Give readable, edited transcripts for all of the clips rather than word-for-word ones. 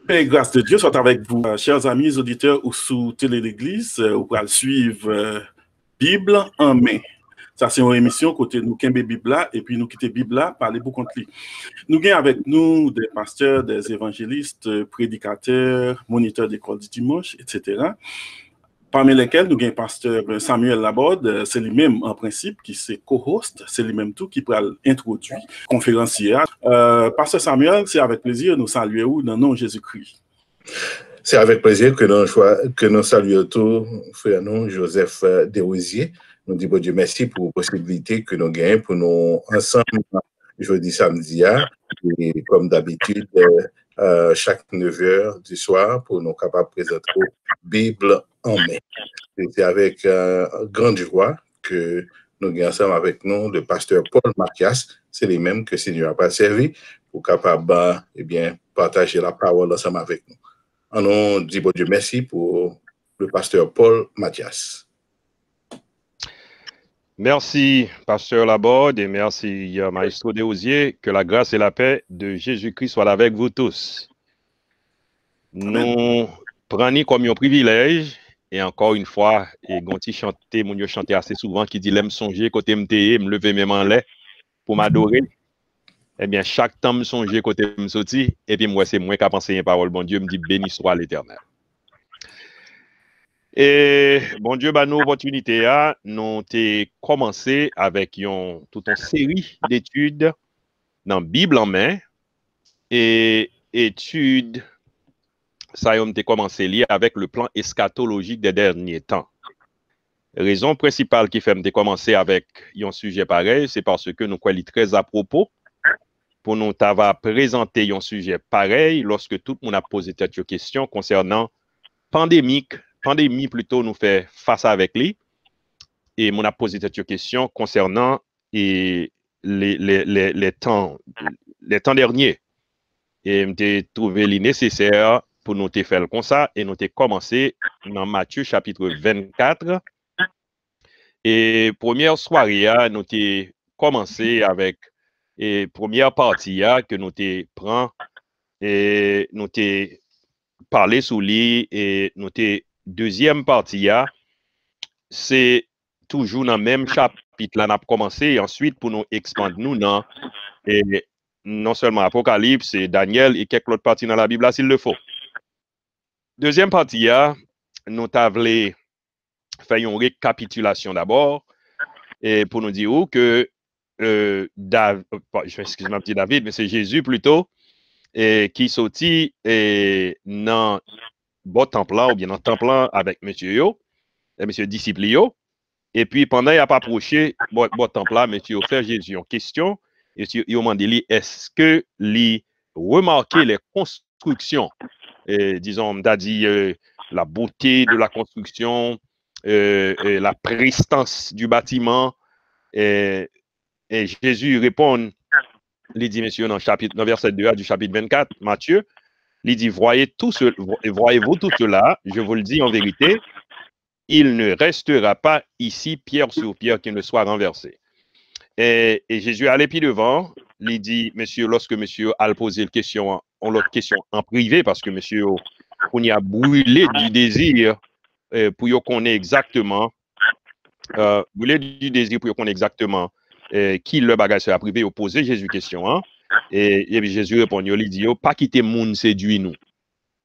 Paix et grâce de Dieu soit avec vous, chers amis auditeurs ou sous Télé l'Église, ou pour suivre Bible en main. Ça, c'est une émission côté nous Kembe Bibla et puis nous quitter Bibla, parler pour contre lui. Nous gagnons avec nous des pasteurs, des évangélistes, prédicateurs, moniteurs d'école du dimanche, etc. Parmi lesquels nous gagnons pasteur Samuel Laborde, c'est lui-même en principe qui c'est co-host, c'est lui-même tout qui pourra introduire conférencier. Pasteur Samuel, c'est avec plaisir nous saluons dans le nom de Jésus-Christ. C'est avec plaisir que nous saluons tous, frère nous, Joseph Desrosiers. Nous disons bon Dieu merci pour la possibilité que nous gagnons pour nous ensemble jeudi, samedi, et comme d'habitude, chaque 9h du soir pour nous capables de présenter la Bible en main. C'est avec grande joie que nous gagnons ensemble avec nous le pasteur Paul Mathias. C'est les mêmes que le Seigneur a pas servi pour capable partager la parole ensemble avec nous. On dit bon Dieu merci pour le pasteur Paul Mathias. Merci, pasteur Laborde, et merci, maestro Desrosiers. Que la grâce et la paix de Jésus-Christ soient avec vous tous. Nous prenons comme un privilège, et encore une fois, et Gonti chanter, mon Dieu chanter assez souvent, qui dit l'aime songer, côté m'te, me lever même en lait, pour m'adorer. Eh bien, chaque temps me songer, côté me sorti, et puis moi, c'est moi qui a pensé une parole, bon Dieu me dit béni soit l'Éternel. Et bon Dieu, bah, nos opportunités, nous avons commencé avec toute une série d'études dans la Bible en main. Et études, ça a commencé avec le plan eschatologique des derniers temps. Raison principale qui fait commencer avec un sujet pareil, c'est parce que nous croyons très à propos pour nous présenter un sujet pareil lorsque tout le monde a posé cette question concernant pandémie plutôt nous fait face avec lui. Et on a posé cette question concernant les temps derniers. Et j'ai trouvé nécessaire pour nous faire comme ça et nous avons commencé dans Matthieu chapitre 24. Et première soirée, nous avons commencé avec première partie que nous avons et nous avons parlé sur lui et nous avons deuxième partie, c'est toujours dans le même chapitre. Là, on a commencé et ensuite pour nous expandre nous dans non seulement Apocalypse et Daniel et quelques autres parties dans la Bible, s'il le faut. Deuxième partie, nous avons fait une récapitulation d'abord et pour nous dire que excuse-moi, petit David, mais c'est Jésus plutôt qui sortit dans bon temple ou bien dans temple avec monsieur yo et monsieur disciple yo et puis pendant il a pas approché bon temple là monsieur fait Jésus en question et il demandé lui est-ce que lui remarquer les constructions disons on a dit la beauté de la construction la prestance du bâtiment et Jésus répond il dit monsieur dans verset 2 du chapitre 24 Matthieu. Il dit, voyez-vous tout cela, je vous le dis en vérité, il ne restera pas ici pierre sur pierre qui ne soit renversé. Et Jésus allait plus devant, il dit, monsieur, lorsque monsieur a posé l'autre question en privé, parce que monsieur, on y a brûlé du désir pour qu'on ait exactement, qui le bagage sera privé, il posé Jésus question, hein? Et Jésus répond, il dit, pas quitter monde séduit nous.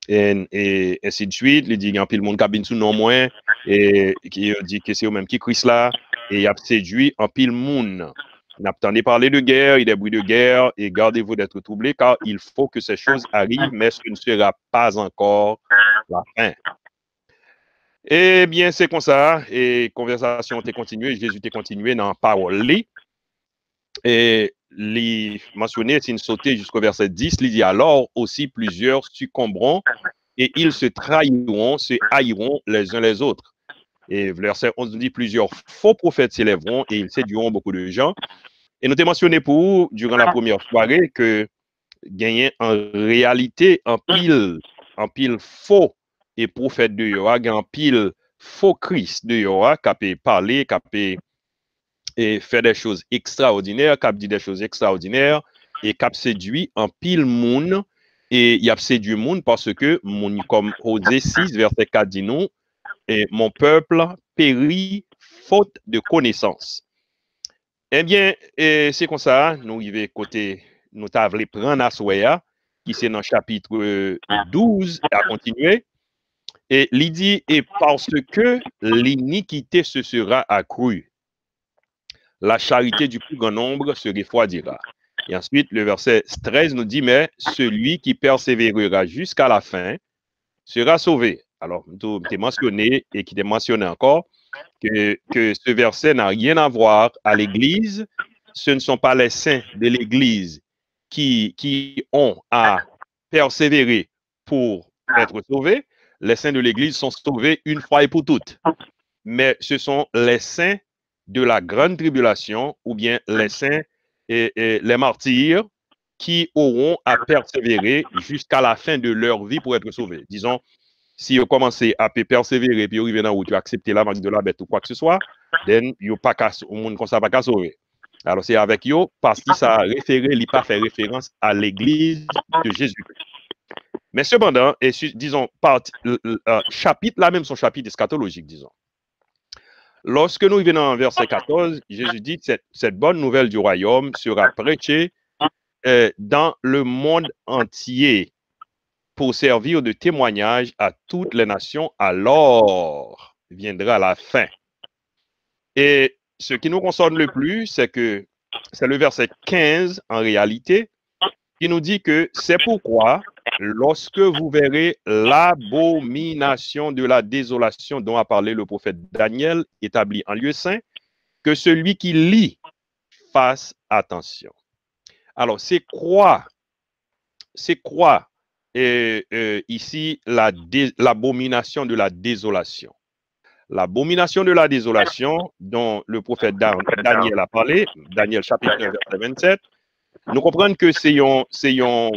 Et ainsi de suite, il dit, il y a un pile monde cabine sous non moins, et qui dit que c'est eux même qui Christ là, et il a séduit un pile monde. On a entendu parler de guerre, il y a des bruits de guerre, et gardez-vous d'être troublés, car il faut que ces choses arrivent, mais ce ne sera pas encore la fin. Eh bien, c'est comme ça, et conversation t'est continuée, Jésus t'est continué dans la parole. Et les mentionné, s'il sauté jusqu'au verset 10, il dit alors aussi plusieurs succomberont et ils se trahiront, se haïront les uns les autres. Et verset 11 nous dit plusieurs faux prophètes s'élèveront et ils séduiront beaucoup de gens. Et nous avons mentionné pour vous, durant la première soirée, que gagner en réalité un pile faux et prophète de Yoa, un pile faux Christ de Yoa, qui a parlé, qui a et fait des choses extraordinaires, cap dit des choses extraordinaires et cap séduit en pile monde et il y a séduit monde parce que, comme Osée 6, verset 4 dit nous, et mon peuple périt faute de connaissance. Eh bien, c'est comme ça, nous arrivons côté, nous t'avons prendre à Soya, qui c'est dans le chapitre 12, à continuer. Et il dit, et parce que l'iniquité se sera accrue, la charité du plus grand nombre se refroidira. Et ensuite, le verset 13 nous dit, mais celui qui persévérera jusqu'à la fin sera sauvé. Alors, tu t'es mentionné et qui t'est mentionné encore que ce verset n'a rien à voir à l'Église. Ce ne sont pas les saints de l'Église qui ont à persévérer pour être sauvés. Les saints de l'Église sont sauvés une fois et pour toutes. Mais ce sont les saints de la grande tribulation ou bien les saints et les martyrs qui auront à persévérer jusqu'à la fin de leur vie pour être sauvés. Disons, si vous commencez à persévérer puis vous arrivez dans où tu acceptes la marque de la bête ou quoi que ce soit, then vous pas au monde comme ça pas sauver. Alors c'est avec eux parce que ça a référé, il pas fait référence à l'église de Jésus-Christ. Mais cependant, et disons, chapitre, là même son chapitre eschatologique, disons. Lorsque nous venons en verset 14, Jésus dit que cette bonne nouvelle du royaume sera prêchée dans le monde entier pour servir de témoignage à toutes les nations, alors viendra la fin. Et ce qui nous concerne le plus, c'est que c'est le verset 15 en réalité, qui nous dit que c'est pourquoi, lorsque vous verrez l'abomination de la désolation dont a parlé le prophète Daniel, établi en lieu saint, que celui qui lit fasse attention. Alors, c'est quoi ici l'abomination de la désolation? L'abomination de la désolation dont le prophète Daniel a parlé, Daniel chapitre 9, verset 27, nous comprenons que c'est un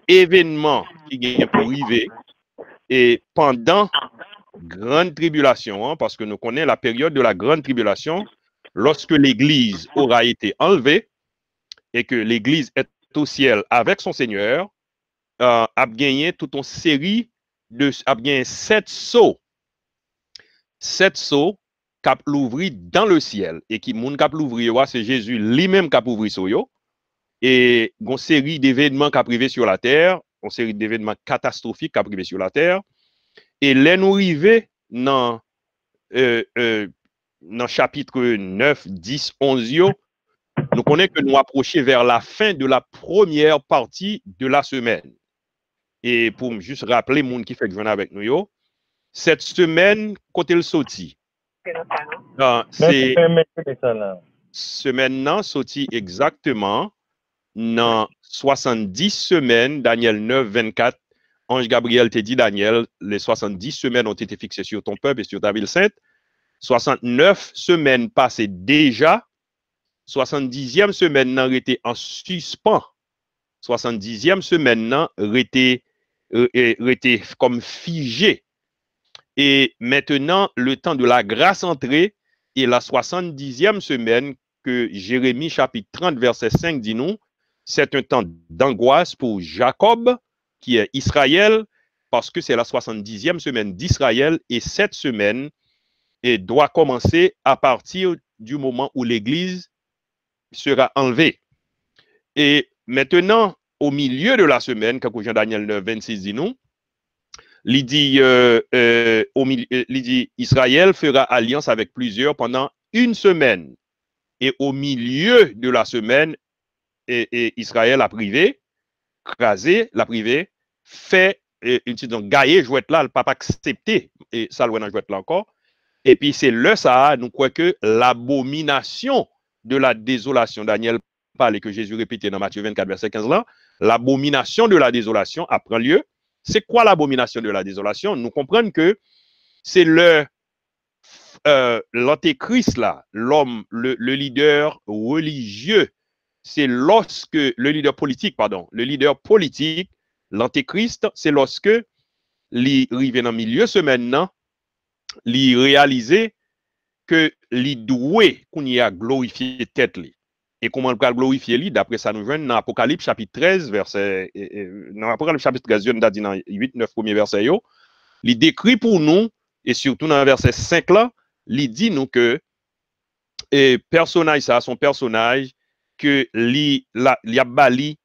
événement qui vient pour arriver et pendant grande tribulation, hein, parce que nous connaissons la période de la grande tribulation, lorsque l'Église aura été enlevée et que l'Église est au ciel avec son Seigneur, a gagné toute une série a gagné 7 sceaux cap l'ouvrir dans le ciel et qui moun cap l'ouvrir c'est Jésus lui-même cap ouvrir sur yo et une série d'événements cap privé sur la terre, une série d'événements catastrophiques cap privé sur la terre et les nous arriver dans chapitre 9, 10, 11 yo, nous connaissons que nous approchons vers la fin de la première partie de la semaine. Et pour juste rappeler moun qui fait que je viens avec nous yo, cette semaine, côté le sorti. C'est semaine sorti exactement dans 70 semaines, Daniel 9, 24. Ange Gabriel te dit, Daniel, les 70 semaines ont été fixées sur ton peuple et sur ta ville sainte. 69 semaines passées déjà. 70e semaine n'a été en suspens. 70e semaine n'a été comme figé. Et maintenant, le temps de la grâce entrée et la 70e semaine que Jérémie chapitre 30 verset 5 dit nous, c'est un temps d'angoisse pour Jacob, qui est Israël, parce que c'est la 70e semaine d'Israël et cette semaine doit commencer à partir du moment où l'Église sera enlevée. Et maintenant, au milieu de la semaine, quand Jean Daniel 9, 26 dit nous, il dit Israël fera alliance avec plusieurs pendant une semaine. Et au milieu de la semaine, Israël a privé, crasé, la privé, fait une petite gaillée jouette là, le papa accepté, et ça le jouette là encore. Et puis c'est le ça, nous croyons que l'abomination de la désolation, Daniel parle que Jésus répétait dans Matthieu 24, verset 15 là, l'abomination de la désolation apprend lieu. C'est quoi l'abomination de la désolation? Nous comprenons que c'est l'antéchrist là, l'homme, le leader religieux. C'est lorsque le leader politique, l'antéchrist, c'est lorsque il arrive dans le milieu semaine, il réalise que il doit qu'on y a glorifié tête li. et comment on peut glorifier lui. D'après ça, nous joignons dans Apocalypse chapitre 13, verset, dans Apocalypse chapitre 13, on a dit dans 8, 9 premiers versets, il décrit pour nous, et surtout dans le verset 5 là, il dit nous que personnage ça, son personnage, que il a bali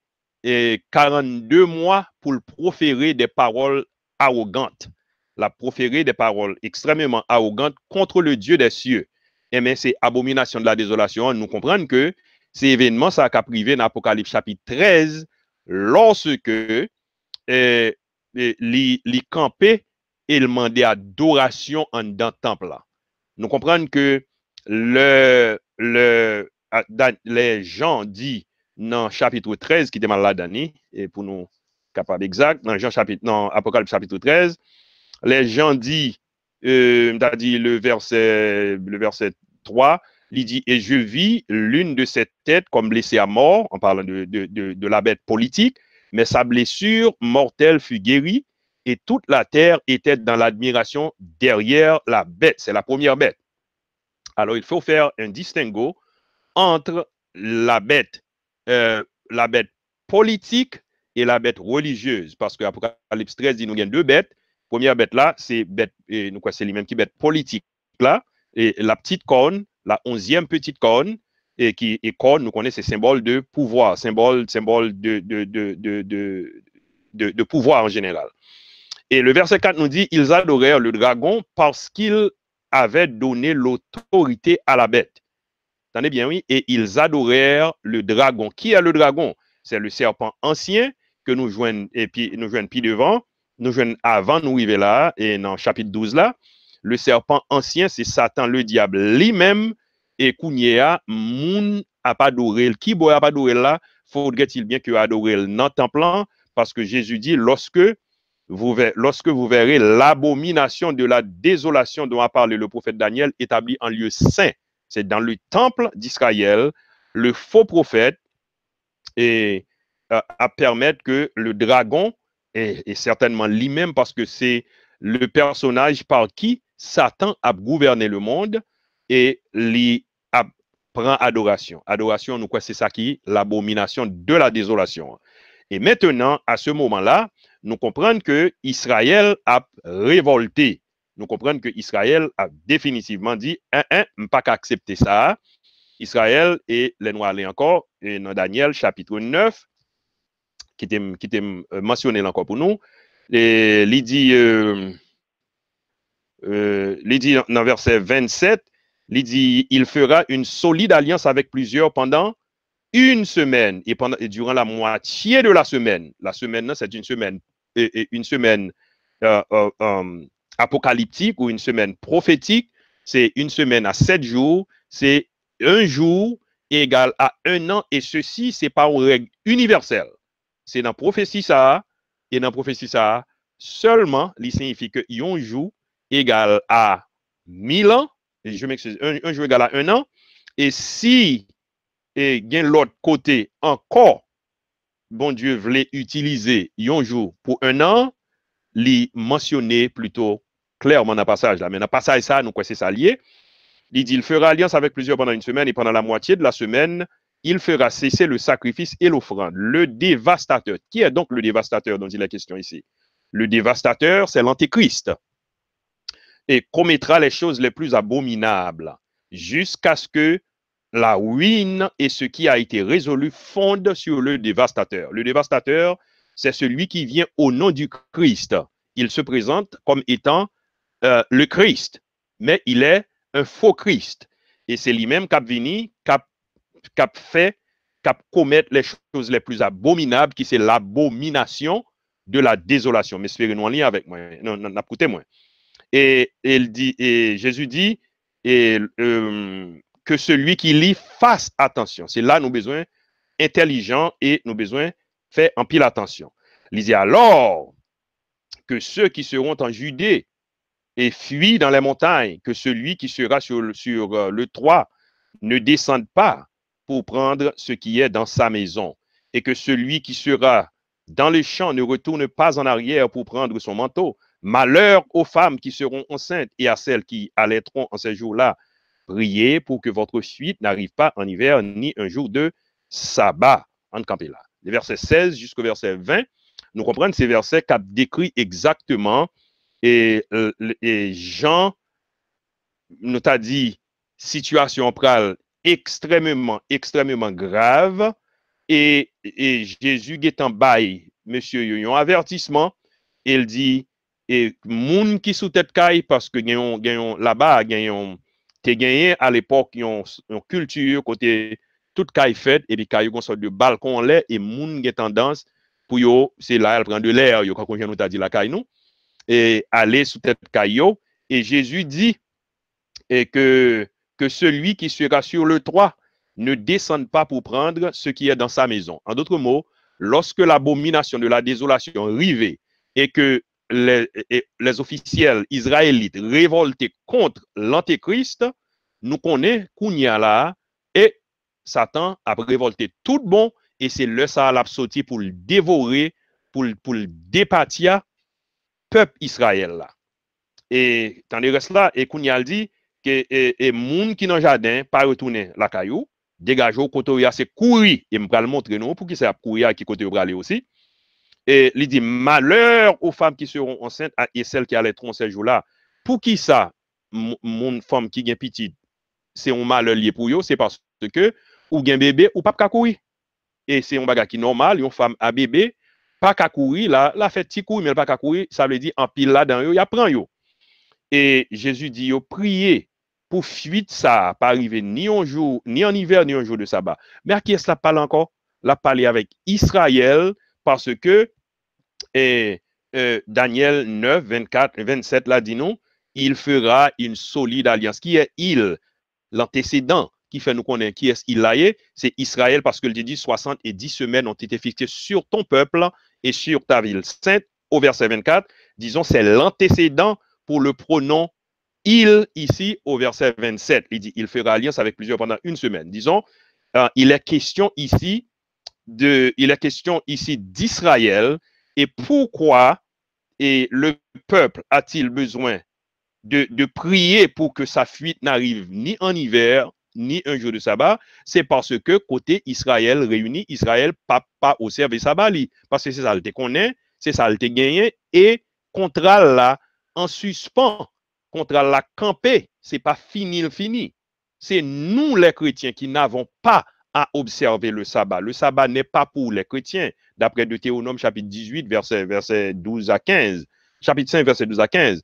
42 mois pour le proférer des paroles arrogantes. La proférer des paroles extrêmement arrogantes contre le Dieu des cieux. Et bien, c'est abomination de la désolation. Nous comprenons que ces événements, ça a privé dans Apocalypse chapitre 13, lorsque les campés et le mandé adoration en dans le temple là. Nous comprenons que les gens dit dans chapitre 13 qui était mal là et pour nous capables exact dans Apocalypse chapitre 13, les gens dit le verset 3, il dit et je vis l'une de ses têtes comme blessée à mort, en parlant de la bête politique, mais sa blessure mortelle fut guérie et toute la terre était dans l'admiration derrière la bête. C'est la première bête. Alors, il faut faire un distinguo entre la bête politique et la bête religieuse. Parce que Apocalypse 13 dit nous avons deux bêtes. Première bête là, c'est bête, c'est les mêmes qui bête politique là. Et la petite corne, la 11e petite corne, et corne, nous connaissons, c'est symbole de pouvoir, symbole de pouvoir en général. Et le verset 4 nous dit, ils adorèrent le dragon parce qu'il avait donné l'autorité à la bête. Attendez bien, oui. Et ils adorèrent le dragon. Qui est le dragon? C'est le serpent ancien que nous joignons, et puis nous joignons puis devant, nous joignons avant nous arriver là, et dans chapitre 12 là, le serpent ancien, c'est Satan, le diable lui-même, et Kounia, moun a pas adoré. Qui boit a pas adoré là? Faudrait-il bien que adoré dans le temple, parce que Jésus dit, lorsque vous verrez l'abomination de la désolation dont a parlé le prophète Daniel établi en lieu saint. C'est dans le temple d'Israël, le faux prophète à permettre que le dragon, et certainement lui-même, parce que c'est le personnage par qui Satan a gouverné le monde, et lui prend adoration. Adoration, nous quoi, c'est ça qui est l'abomination de la désolation. Et maintenant, à ce moment-là, nous comprenons que Israël a révolté. Nous comprenons que Israël a définitivement dit, pas qu'accepter ça. Israël et les Noirs encore, et dans Daniel chapitre 9, qui était mentionné encore pour nous, et il dit dans verset 27, il dit, il fera une solide alliance avec plusieurs pendant une semaine, et durant la moitié de la semaine, c'est une semaine apocalyptique ou une semaine prophétique, c'est une semaine à 7 jours, c'est un jour égal à un an, et ceci, c'est pas une règle universelle. C'est dans la prophétie ça, et dans la prophétie ça, seulement, il signifie que un jour égal à 1000 ans, je m'excuse, un jour égal à un an, et si et gain l'autre côté encore, bon Dieu voulait utiliser un jour pour un an, li mentionner plutôt clairement dans le passage là. Mais dans le passage ça, nous quoi c'est ça lié. Il dit, il fera alliance avec plusieurs pendant une semaine, et pendant la moitié de la semaine, il fera cesser le sacrifice et l'offrande. Le dévastateur. Qui est donc le dévastateur dont il est question ici? Le dévastateur, c'est l'antéchrist. Et commettra les choses les plus abominables jusqu'à ce que la ruine et ce qui a été résolu fondent sur le dévastateur. Le dévastateur, c'est celui qui vient au nom du Christ. Il se présente comme étant le Christ, mais il est un faux Christ. Et c'est lui-même qui a venu, qui a commettre les choses les plus abominables, qui c'est l'abomination de la désolation. Mais espérez-nous en lien avec moi. Non, écoutez moi. Et Jésus dit, que celui qui lit fasse attention. C'est là nous besoin intelligent et nous besoin faire en pile attention. Lisez alors que ceux qui seront en Judée et fuient dans les montagnes, que celui qui sera sur le toit ne descende pas pour prendre ce qui est dans sa maison, et que celui qui sera dans les champs ne retourne pas en arrière pour prendre son manteau. Malheur aux femmes qui seront enceintes et à celles qui allaiteront en ces jours-là. Priez pour que votre fuite n'arrive pas en hiver ni un jour de sabbat. En campé là. Les versets 16 jusqu'au verset 20, nous comprenons ces versets qui décrit exactement et Jean nous a dit situation pral extrêmement grave et Jésus est en bail monsieur un avertissement il dit et moun qui sous tête caille parce que là-bas t'es gagné à l'époque une culture côté toute caille faite et puis caille une sorte de balcon là et moun qui tendance pour yo c'est là elle prend de l'air yo quand on nous t'a dit la caille nous et aller sous tête caillot et Jésus dit et que celui qui sera sur le toit ne descende pas pour prendre ce qui est dans sa maison. En d'autres mots, lorsque l'abomination de la désolation arrivait et que les officiels israélites révoltaient contre l'Antéchrist, nous connaissons Kounia là et Satan a révolté tout bon et c'est le ça l'a sorti pour le dévorer, pour le dépatia peuple Israël là. Et tandis que cela, et Kounia dit que et moun qui dans jardin pas retourner la caillou dégage au côté c'est courir et me le montrer nous pour qui c'est courir qui côté aller aussi et il dit malheur aux femmes qui seront enceintes et celles qui allaiteront ces jours-là pour qui ça mon femme qui gagne petite c'est un malheur lié pour eux c'est parce que ou gagne bébé ou pas ka courir et c'est un bagage qui normal une femme à bébé pas ka courir la fait petit courir mais pas ka courir ça veut dire en pile là dans yo y a prend yo et Jésus dit yo priez pour fuite ça pas arriver ni un jour ni en hiver ni un jour de sabbat mais à qui est-ce la parle encore la parler avec Israël parce que Daniel 9 24 27 là dit non il fera une solide alliance qui est il l'antécédent qui fait nous connaître qui est il là c'est Israël parce que il dit 70 semaines ont été fixées sur ton peuple et sur ta ville sainte au verset 24 disons c'est l'antécédent pour le pronom il ici au verset 27 il dit il fera alliance avec plusieurs pendant une semaine disons il est question ici d'Israël et pourquoi et le peuple a-t-il besoin de prier pour que sa fuite n'arrive ni en hiver ni un jour de sabbat c'est parce que côté Israël réuni Israël pas au service sabbat parce que c'est ça le connaît c'est ça le gagné et contrat là en suspens contre la campée, c'est pas fini. C'est nous les chrétiens qui n'avons pas à observer le sabbat. Le sabbat n'est pas pour les chrétiens, d'après Deutéronome chapitre 18, verset 12 à 15. Chapitre 5, verset 12 à 15.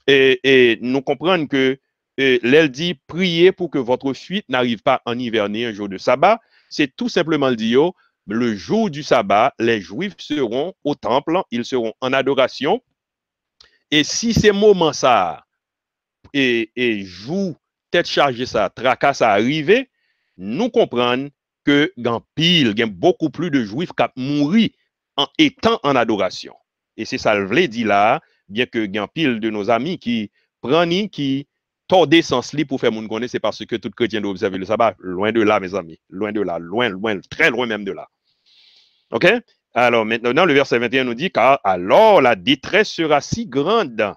Et nous comprenons que l'elle dit priez pour que votre fuite n'arrive pas en hiver ni un jour de sabbat. C'est tout simplement le dire, le jour du sabbat, les Juifs seront au temple, ils seront en adoration. Et si ces moments ça et joue tête chargée ça tracas ça arrivé nous comprenons que dans pile il y a beaucoup plus de juifs qui mourent en étant en adoration et c'est ça le veut dire là bien que il y a pile de nos amis qui prennent qui tordent sens li pour faire moun connaître c'est parce que tout chrétien doit observer le sabbat loin de là mes amis loin de là loin très loin même de là. OK alors maintenant le verset 21 nous dit car alors la détresse sera si grande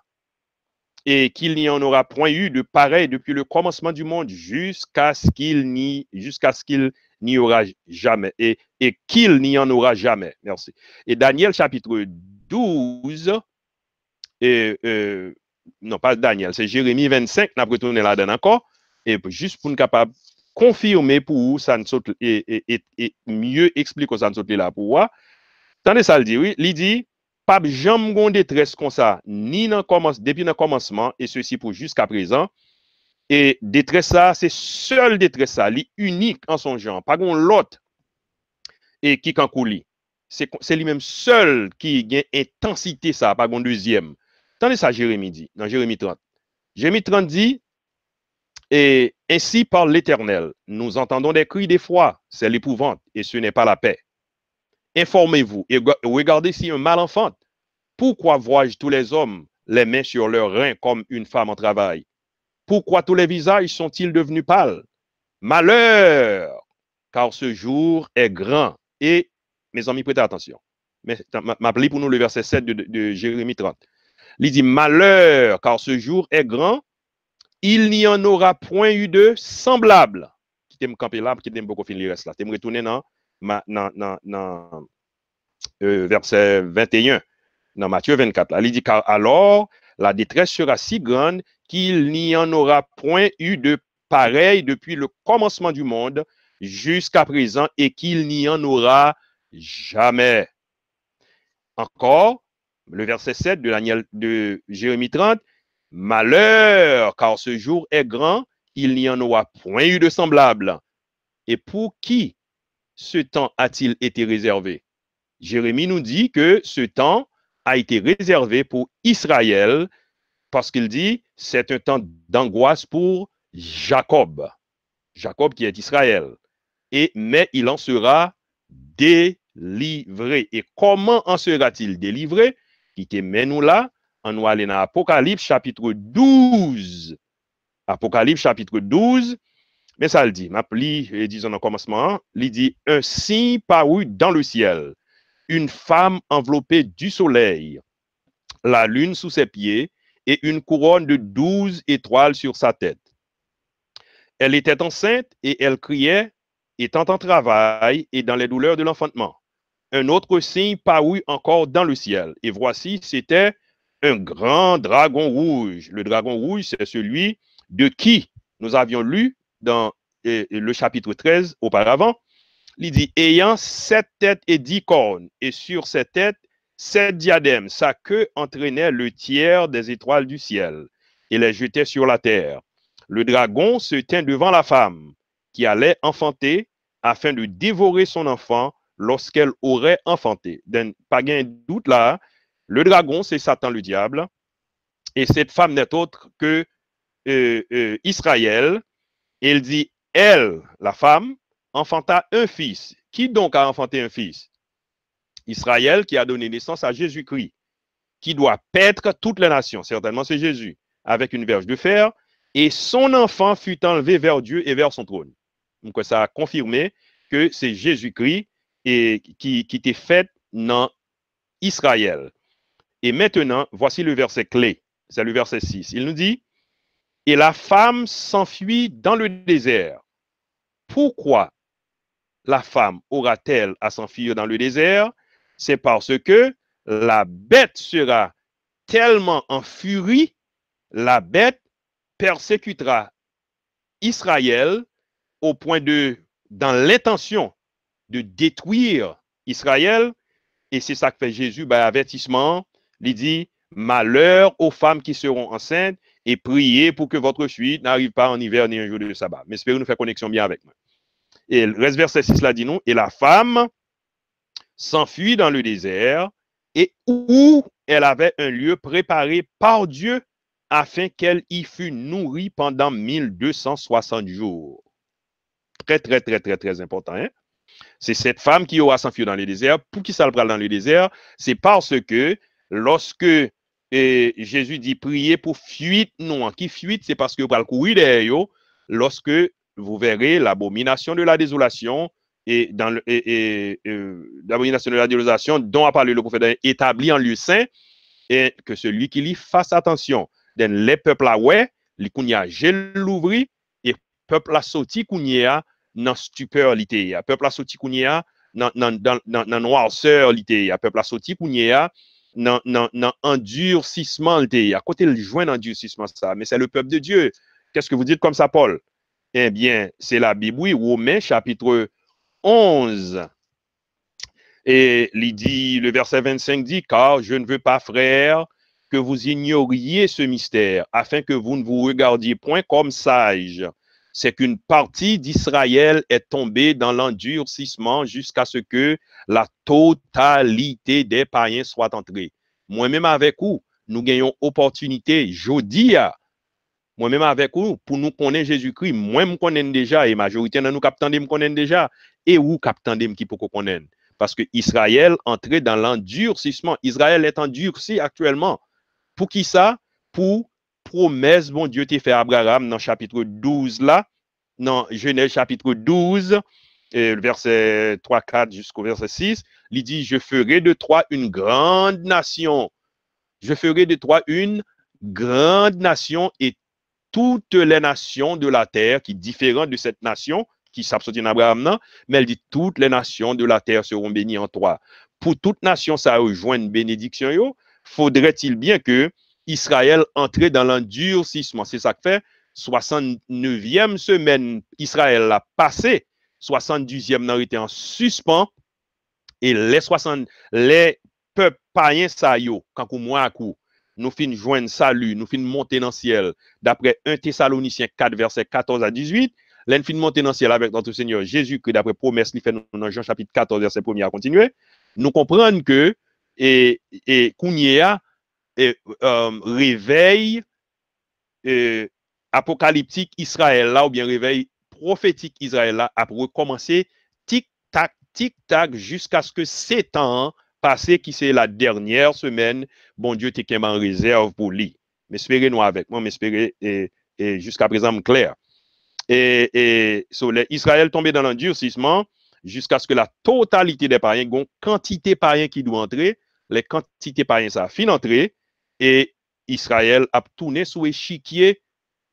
et qu'il n'y en aura point eu de pareil depuis le commencement du monde jusqu'à ce qu'il n'y aura jamais et qu'il n'y en aura jamais. Merci. Et Daniel chapitre 12 non pas Daniel, c'est Jérémie 25 n'a retourné là-dedans encore et juste pour nous capable confirmer pour vous ça ne saute et mieux expliquer ça ne saute là pour voir. Tandis ça le dit oui, il dit pas jamais gon détresse comme ça ni depuis le commencement et ceci pour jusqu'à présent et détresse ça c'est seul détresse ça li unique en son genre pas gon l'autre et qui kan kouli c'est lui-même seul qui gagne intensité ça pas gon deuxième tandis ça Jérémie dit dans Jérémie 30 dit et ainsi parle l'Éternel nous entendons des cris d'effroi c'est l'épouvante et ce n'est pas la paix. Informez-vous et regardez si un mal enfante. Pourquoi vois-je tous les hommes les mains sur leurs reins comme une femme en travail? Pourquoi tous les visages sont-ils devenus pâles? Malheur, car ce jour est grand. Et, mes amis, prêtez attention. Mais m'appelez pour nous le verset 7 de Jérémie 30. Il dit, malheur, car ce jour est grand il n'y en aura point eu de semblable. Qui t'aime camper là, qui t'aime beaucoup finir le reste là. T'aime retourner dans verset 21, dans Matthieu 24. Là, il dit, car alors la détresse sera si grande qu'il n'y en aura point eu de pareil depuis le commencement du monde jusqu'à présent et qu'il n'y en aura jamais. Encore, le verset 7 de Jérémie 30, malheur, car ce jour est grand, il n'y en aura point eu de semblable. Et pour qui ce temps a-t-il été réservé? Jérémie nous dit que ce temps a été réservé pour Israël parce qu'il dit c'est un temps d'angoisse pour Jacob. Jacob qui est Israël. Mais il en sera délivré. Et comment en sera-t-il délivré? Qui te mène nous là, on va aller dans Apocalypse chapitre 12. Apocalypse chapitre 12. Mais ça le dit, m'appli, disons en commencement, il dit un signe parut dans le ciel, une femme enveloppée du soleil, la lune sous ses pieds et une couronne de 12 étoiles sur sa tête. Elle était enceinte et elle criait, étant en travail et dans les douleurs de l'enfantement. Un autre signe parut encore dans le ciel. Et voici, c'était un grand dragon rouge. Le dragon rouge, c'est celui de qui nous avions lu dans le chapitre 13 auparavant. Il dit, ayant 7 têtes et 10 cornes, et sur ces têtes, 7 diadèmes. Sa queue entraînait le tiers des étoiles du ciel et les jetait sur la terre. Le dragon se tint devant la femme qui allait enfanter afin de dévorer son enfant lorsqu'elle aurait enfanté. Donc, pas de doute là, le dragon, c'est Satan le diable, et cette femme n'est autre que Israël. Et il dit, elle, la femme, enfanta un fils. Qui donc a enfanté un fils? Israël qui a donné naissance à Jésus-Christ, qui doit paître toutes les nations. Certainement, c'est Jésus, avec une verge de fer. Et son enfant fut enlevé vers Dieu et vers son trône. Donc, ça a confirmé que c'est Jésus-Christ qui était fait dans Israël. Et maintenant, voici le verset clé. C'est le verset 6. Il nous dit, et la femme s'enfuit dans le désert. Pourquoi la femme aura-t-elle à s'enfuir dans le désert? C'est parce que la bête sera tellement en furie, la bête persécutera Israël au point dans l'intention de détruire Israël. Et c'est ça que fait Jésus, avertissement. Il dit, malheur aux femmes qui seront enceintes et priez pour que votre fuite n'arrive pas en hiver ni un jour de sabbat. Mais espérez nous faire connexion bien avec moi. Et le reste verset 6 là dit nous, et la femme s'enfuit dans le désert et où elle avait un lieu préparé par Dieu afin qu'elle y fût nourrie pendant 1260 jours. Très, très, très, très, très important. Hein? C'est cette femme qui aura s'enfuir dans le désert. Pour qui ça le prend dans le désert? C'est parce que lorsque Jésus dit prier pour fuite, non, qui fuite, c'est parce que vous allez courir derrière, lorsque vous verrez l'abomination de la désolation et l'abomination de la désolation dont a parlé le prophète établi en lieu saint, et que celui qui lit fasse attention. Donc, les peuples là, ouais, les kounya, j'ai l'ouvri, et peuple là, sorti kounya, dans stupeur, l'ité, peuple là, sorti kounya, dans noirceur, l'ité, peuple là, sorti kounya, dans endurcissement, l'ité, à côté, le joint d'endurcissement, ça, mais c'est le peuple de Dieu. Qu'est-ce que vous dites comme ça, Paul? Eh bien, c'est la Bible, oui, Romains, chapitre 11. Et il dit, le verset 25 dit, car je ne veux pas, frères, que vous ignoriez ce mystère, afin que vous ne vous regardiez point comme sages. C'est qu'une partie d'Israël est tombée dans l'endurcissement jusqu'à ce que la totalité des païens soit entrée. Moi-même avec vous, nous gagnons opportunité, jeudi, moi-même avec vous, pour nous connaître Jésus-Christ, moi, je connais déjà, et majorité de nous captons me connaissent déjà, et vous captons qui pour qu'on connaisse. Parce que Israël entrait dans l'endurcissement. Israël est endurci actuellement. Pour qui ça? Pour promesse, bon Dieu t'a fait à Abraham dans chapitre 12 là, dans Genèse chapitre 12, le verset 3-4 jusqu'au verset 6, il dit, je ferai de toi une grande nation. Je ferai de toi une grande nation et toutes les nations de la terre, qui différent de cette nation, qui s'absortit d'Abraham, non, mais elle dit toutes les nations de la terre seront bénies en toi. Pour toute nation, ça rejoint une bénédiction, faudrait-il bien que Israël entre dans l'endurcissement. C'est ça que fait 69e semaine, Israël l'a passé, 70e n'a été en suspens, et les peuples païens, ça yo, quand on moins à coup, nous fin joindre salut, nous fin monter dans le ciel, d'après 1 Thessaloniciens 4, verset 14 à 18, l'en fin monter dans le ciel avec notre Seigneur Jésus, que d'après promesse, il fait dans Jean chapitre 14, verset 1er à continuer, nous comprenons que, Kounia, réveil apocalyptique Israël là, ou bien réveil prophétique Israël là, a recommencé tic-tac, jusqu'à ce que 7 ans passé, qui c'est la dernière semaine, bon Dieu t'es en réserve pour lui. M'espérez nous avec moi, m'espérez et jusqu'à présent clair. Israël tombé dans l'endurcissement jusqu'à ce que la totalité des païens, quantité païens qui doit entrer, les quantités païens ça fin entrer, et Israël a tourné sous échiquier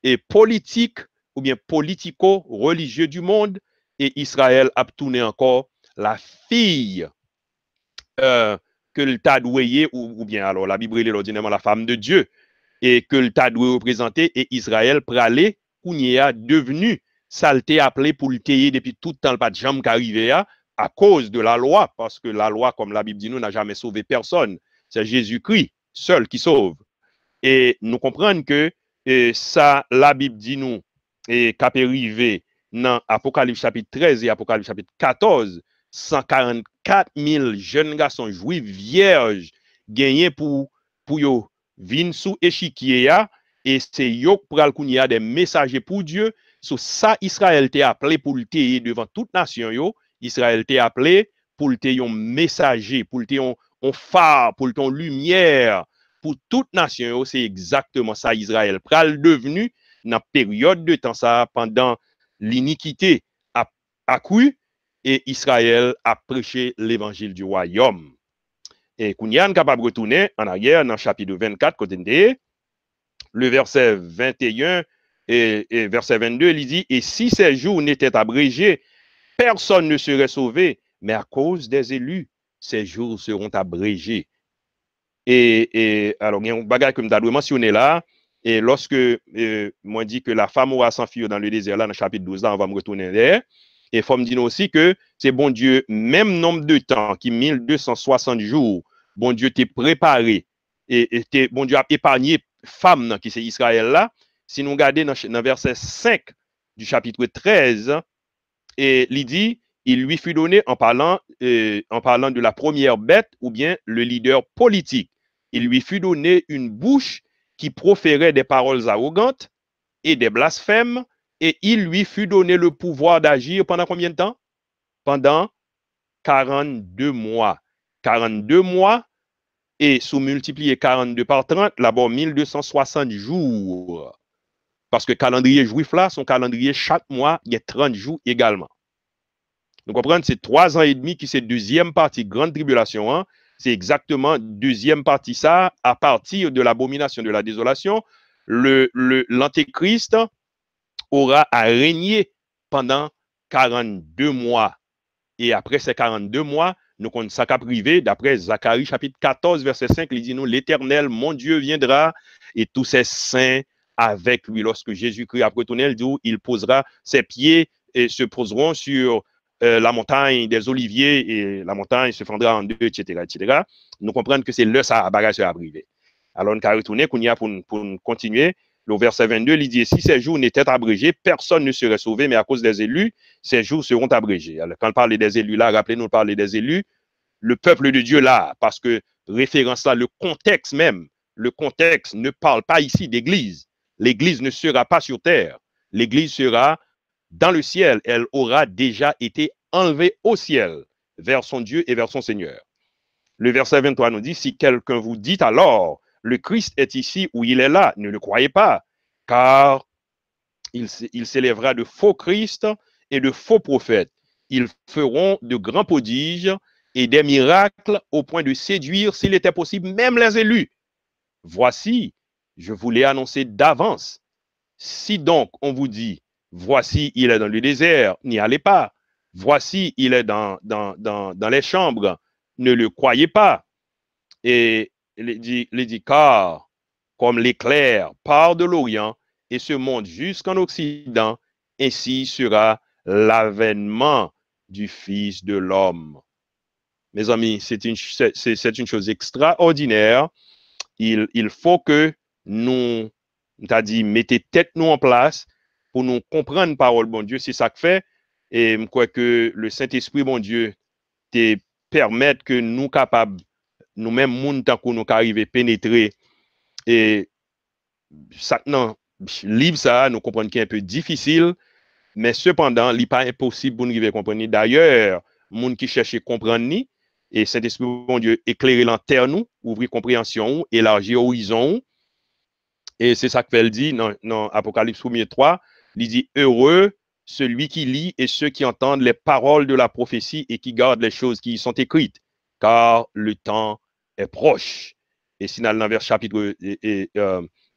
et politique ou bien politico-religieux du monde, et Israël a tourné encore la fille que le t'a doué, ou bien alors la Bible est ordinairement la femme de Dieu, et que le t'a doué représenter, et Israël pralé, Kounia devenu, ça l'était appelé pour le tailler depuis tout le temps, le pas de jambe qui arrivait à cause de la loi, parce que la loi, comme la Bible dit, nous n'a jamais sauvé personne. C'est Jésus-Christ seul qui sauve. Et nous comprenons que ça, la Bible dit nous, et qu'à arrivé dans Apocalypse chapitre 13 et Apocalypse chapitre 14, 144 000 jeunes garçons juifs vierges gagnés pour yo vin sous échiquier, et c'est yo pral kounya des messagers pour Dieu. Sur ça, Israël t'est appelé pour le tailler devant toute nation yo. Israël t'est appelé pour le tailler un messager, pour le tailler un phare, pour le tailler lumière pour toute nation. C'est exactement ça Israël pral devenu dans période de temps ça, pendant l'iniquité accrue, et Israël a prêché l'évangile du royaume. Et Kounyan capable de retourner en arrière dans le chapitre 24, côté le verset 21 et verset 22, il dit, et si ces jours n'étaient abrégés, personne ne serait sauvé, mais à cause des élus, ces jours seront abrégés. Et alors, il y a un bagage que je dois mentionner là, et lorsque moi dit que la femme aura s'enfuir dans le désert, là, dans le chapitre 12, là, on va me retourner there. Et il faut me dire aussi que c'est bon Dieu, même nombre de temps, qui 1260 jours, bon Dieu t'est préparé, et bon Dieu a épargné femme qui c'est Israël là. Si nous regardons dans verset 5 du chapitre 13, et il dit, il lui fut donné en parlant de la première bête, ou bien le leader politique. Il lui fut donné une bouche qui proférait des paroles arrogantes et des blasphèmes, et il lui fut donné le pouvoir d'agir pendant combien de temps? Pendant 42 mois. 42 mois, et sous multiplier 42 par 30, là-bas 1260 jours. Parce que calendrier juif là, son calendrier chaque mois, il y a 30 jours également. Vous comprenez, c'est 3 ans et demi qui c'est deuxième partie, grande tribulation, hein? C'est exactement deuxième partie ça, à partir de l'abomination de la désolation, l'antéchrist aura à régner pendant 42 mois. Et après ces 42 mois, nous connaissons ça qu'a privé, d'après Zacharie chapitre 14, verset 5, il dit nous, l'Éternel, mon Dieu, viendra, et tous ses saints avec lui. Lorsque Jésus-Christ a retourné, il posera ses pieds et se poseront sur la montagne des Oliviers, et la montagne se fendra en deux, etc., etc. Nous comprenons que c'est le ça bagage à privé. Alors, on va retourner pour continuer. Le verset 22, il dit, si ces jours n'étaient abrégés, personne ne serait sauvé, mais à cause des élus, ces jours seront abrégés. Alors, quand on parle des élus là, rappelez-nous, parler des élus, le peuple de Dieu là, parce que référence là, le contexte même, le contexte ne parle pas ici d'église. L'église ne sera pas sur terre. L'église sera dans le ciel. Elle aura déjà été enlevée au ciel, vers son Dieu et vers son Seigneur. Le verset 23 nous dit, si quelqu'un vous dit alors, le Christ est ici ou il est là, ne le croyez pas, car il s'élèvera de faux Christ et de faux prophètes. Ils feront de grands prodiges et des miracles au point de séduire, s'il était possible, même les élus. Voici, je vous l'ai annoncé d'avance. Si donc on vous dit, voici, il est dans le désert, n'y allez pas. Voici, il est dans les chambres, ne le croyez pas. Et il dit, car comme l'éclair part de l'Orient et se monte jusqu'en Occident, ainsi sera l'avènement du Fils de l'homme. Mes amis, c'est une chose extraordinaire. Il faut que nous, t'as dit, mettez tête nous en place pour nous comprendre parole, bon Dieu, c'est ça que fait. Et je crois que le Saint-Esprit, bon Dieu, te permettre que nous capables, nous-mêmes, moun tant que nous arrivons à pénétrer. Et ça, non, livre ça, nous comprenons qu'il est un peu difficile, mais cependant, il n'est pas impossible pour nous comprendre. D'ailleurs, moun qui cherche à comprendre, et Saint-Esprit, bon Dieu, éclairer l'antenne, ouvrir compréhension, élargir horizon. Et c'est ça que elle dit dans Apocalypse 1:3, il dit heureux celui qui lit et ceux qui entendent les paroles de la prophétie et qui gardent les choses qui y sont écrites, car le temps est proche. Et sinon, dans le chapitre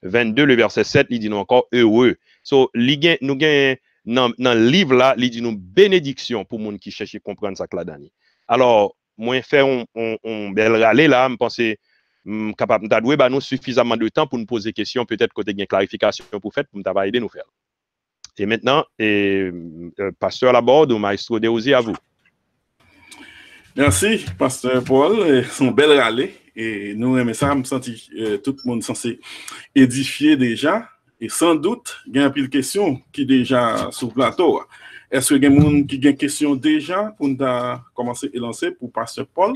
22, le verset 7, il dit nous encore heureux. So, nous gagnons dans le livre là, il dit nous bénédiction pour les gens qui cherchent à comprendre ça que là dedans. Alors, moi, faire un bel râler là, je pense capable d'adouer nous suffisamment de temps pour nous poser des questions, peut-être côté une clarification pour faire, pour nous aider nous faire. Et maintenant, pasteur Laborde ou maestro Desrosiers, à vous. Merci, pasteur Paul, son bel râler. Et nous aimons ça, me senti tout le monde censé édifier déjà. Et sans doute, il y a un pile de questions qui déjà sur le plateau. Est-ce qu'il y a des gens qui ont des questions déjà pour nous commencer à lancer pour pasteur Paul?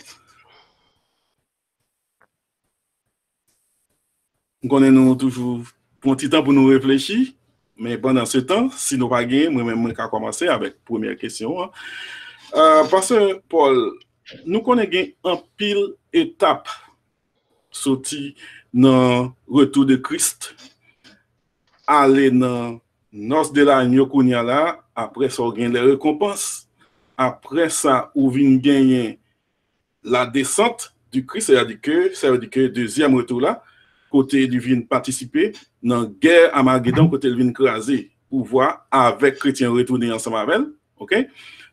Nous connaissons toujours pour un petit temps pour nous réfléchir. Mais pendant ce temps, si nous pas gagné, moi-même, je vais commencer avec la première question. Pasteur Paul, nous connaissons un pile étape sorti dans le retour de Christ, aller dans noce de l'agneau qu'on y a là, après ça, on gagne les récompenses. Après ça, on vient gagner la descente du Christ, ça veut dire que deuxième retour là, côté il vient participer dans la guerre Armageddon, côté il vient craser pour voir avec chrétien retourner ensemble avec elle. OK?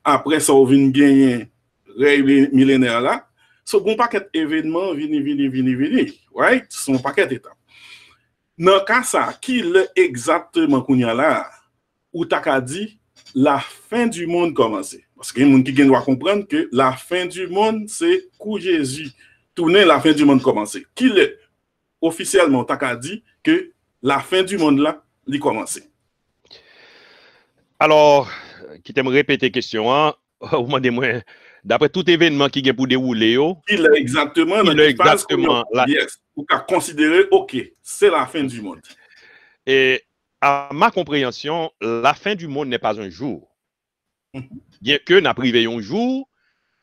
Après ça, on vient gagner règle millénaire là. So, bon paquet d'événements, vini, right? Son paquet d'étapes. Dans le cas ça, qui est exactement qu'on y a là, où t'as dit la fin du monde commence. Parce que les gens qui doivent comprendre que la fin du monde, c'est quand Jésus tourner, la fin du monde commence. Qui est officiellement t'as dit que la fin du monde là, il commence. Alors, qui t'aime répéter la question, hein? Vous demandez-moi, d'après tout événement qui est pour dérouler, il est exactement là. Yes, vous pouvez considérer, OK, c'est la fin du monde. Et à ma compréhension, la fin du monde n'est pas un jour. Bien que nous privé un jour,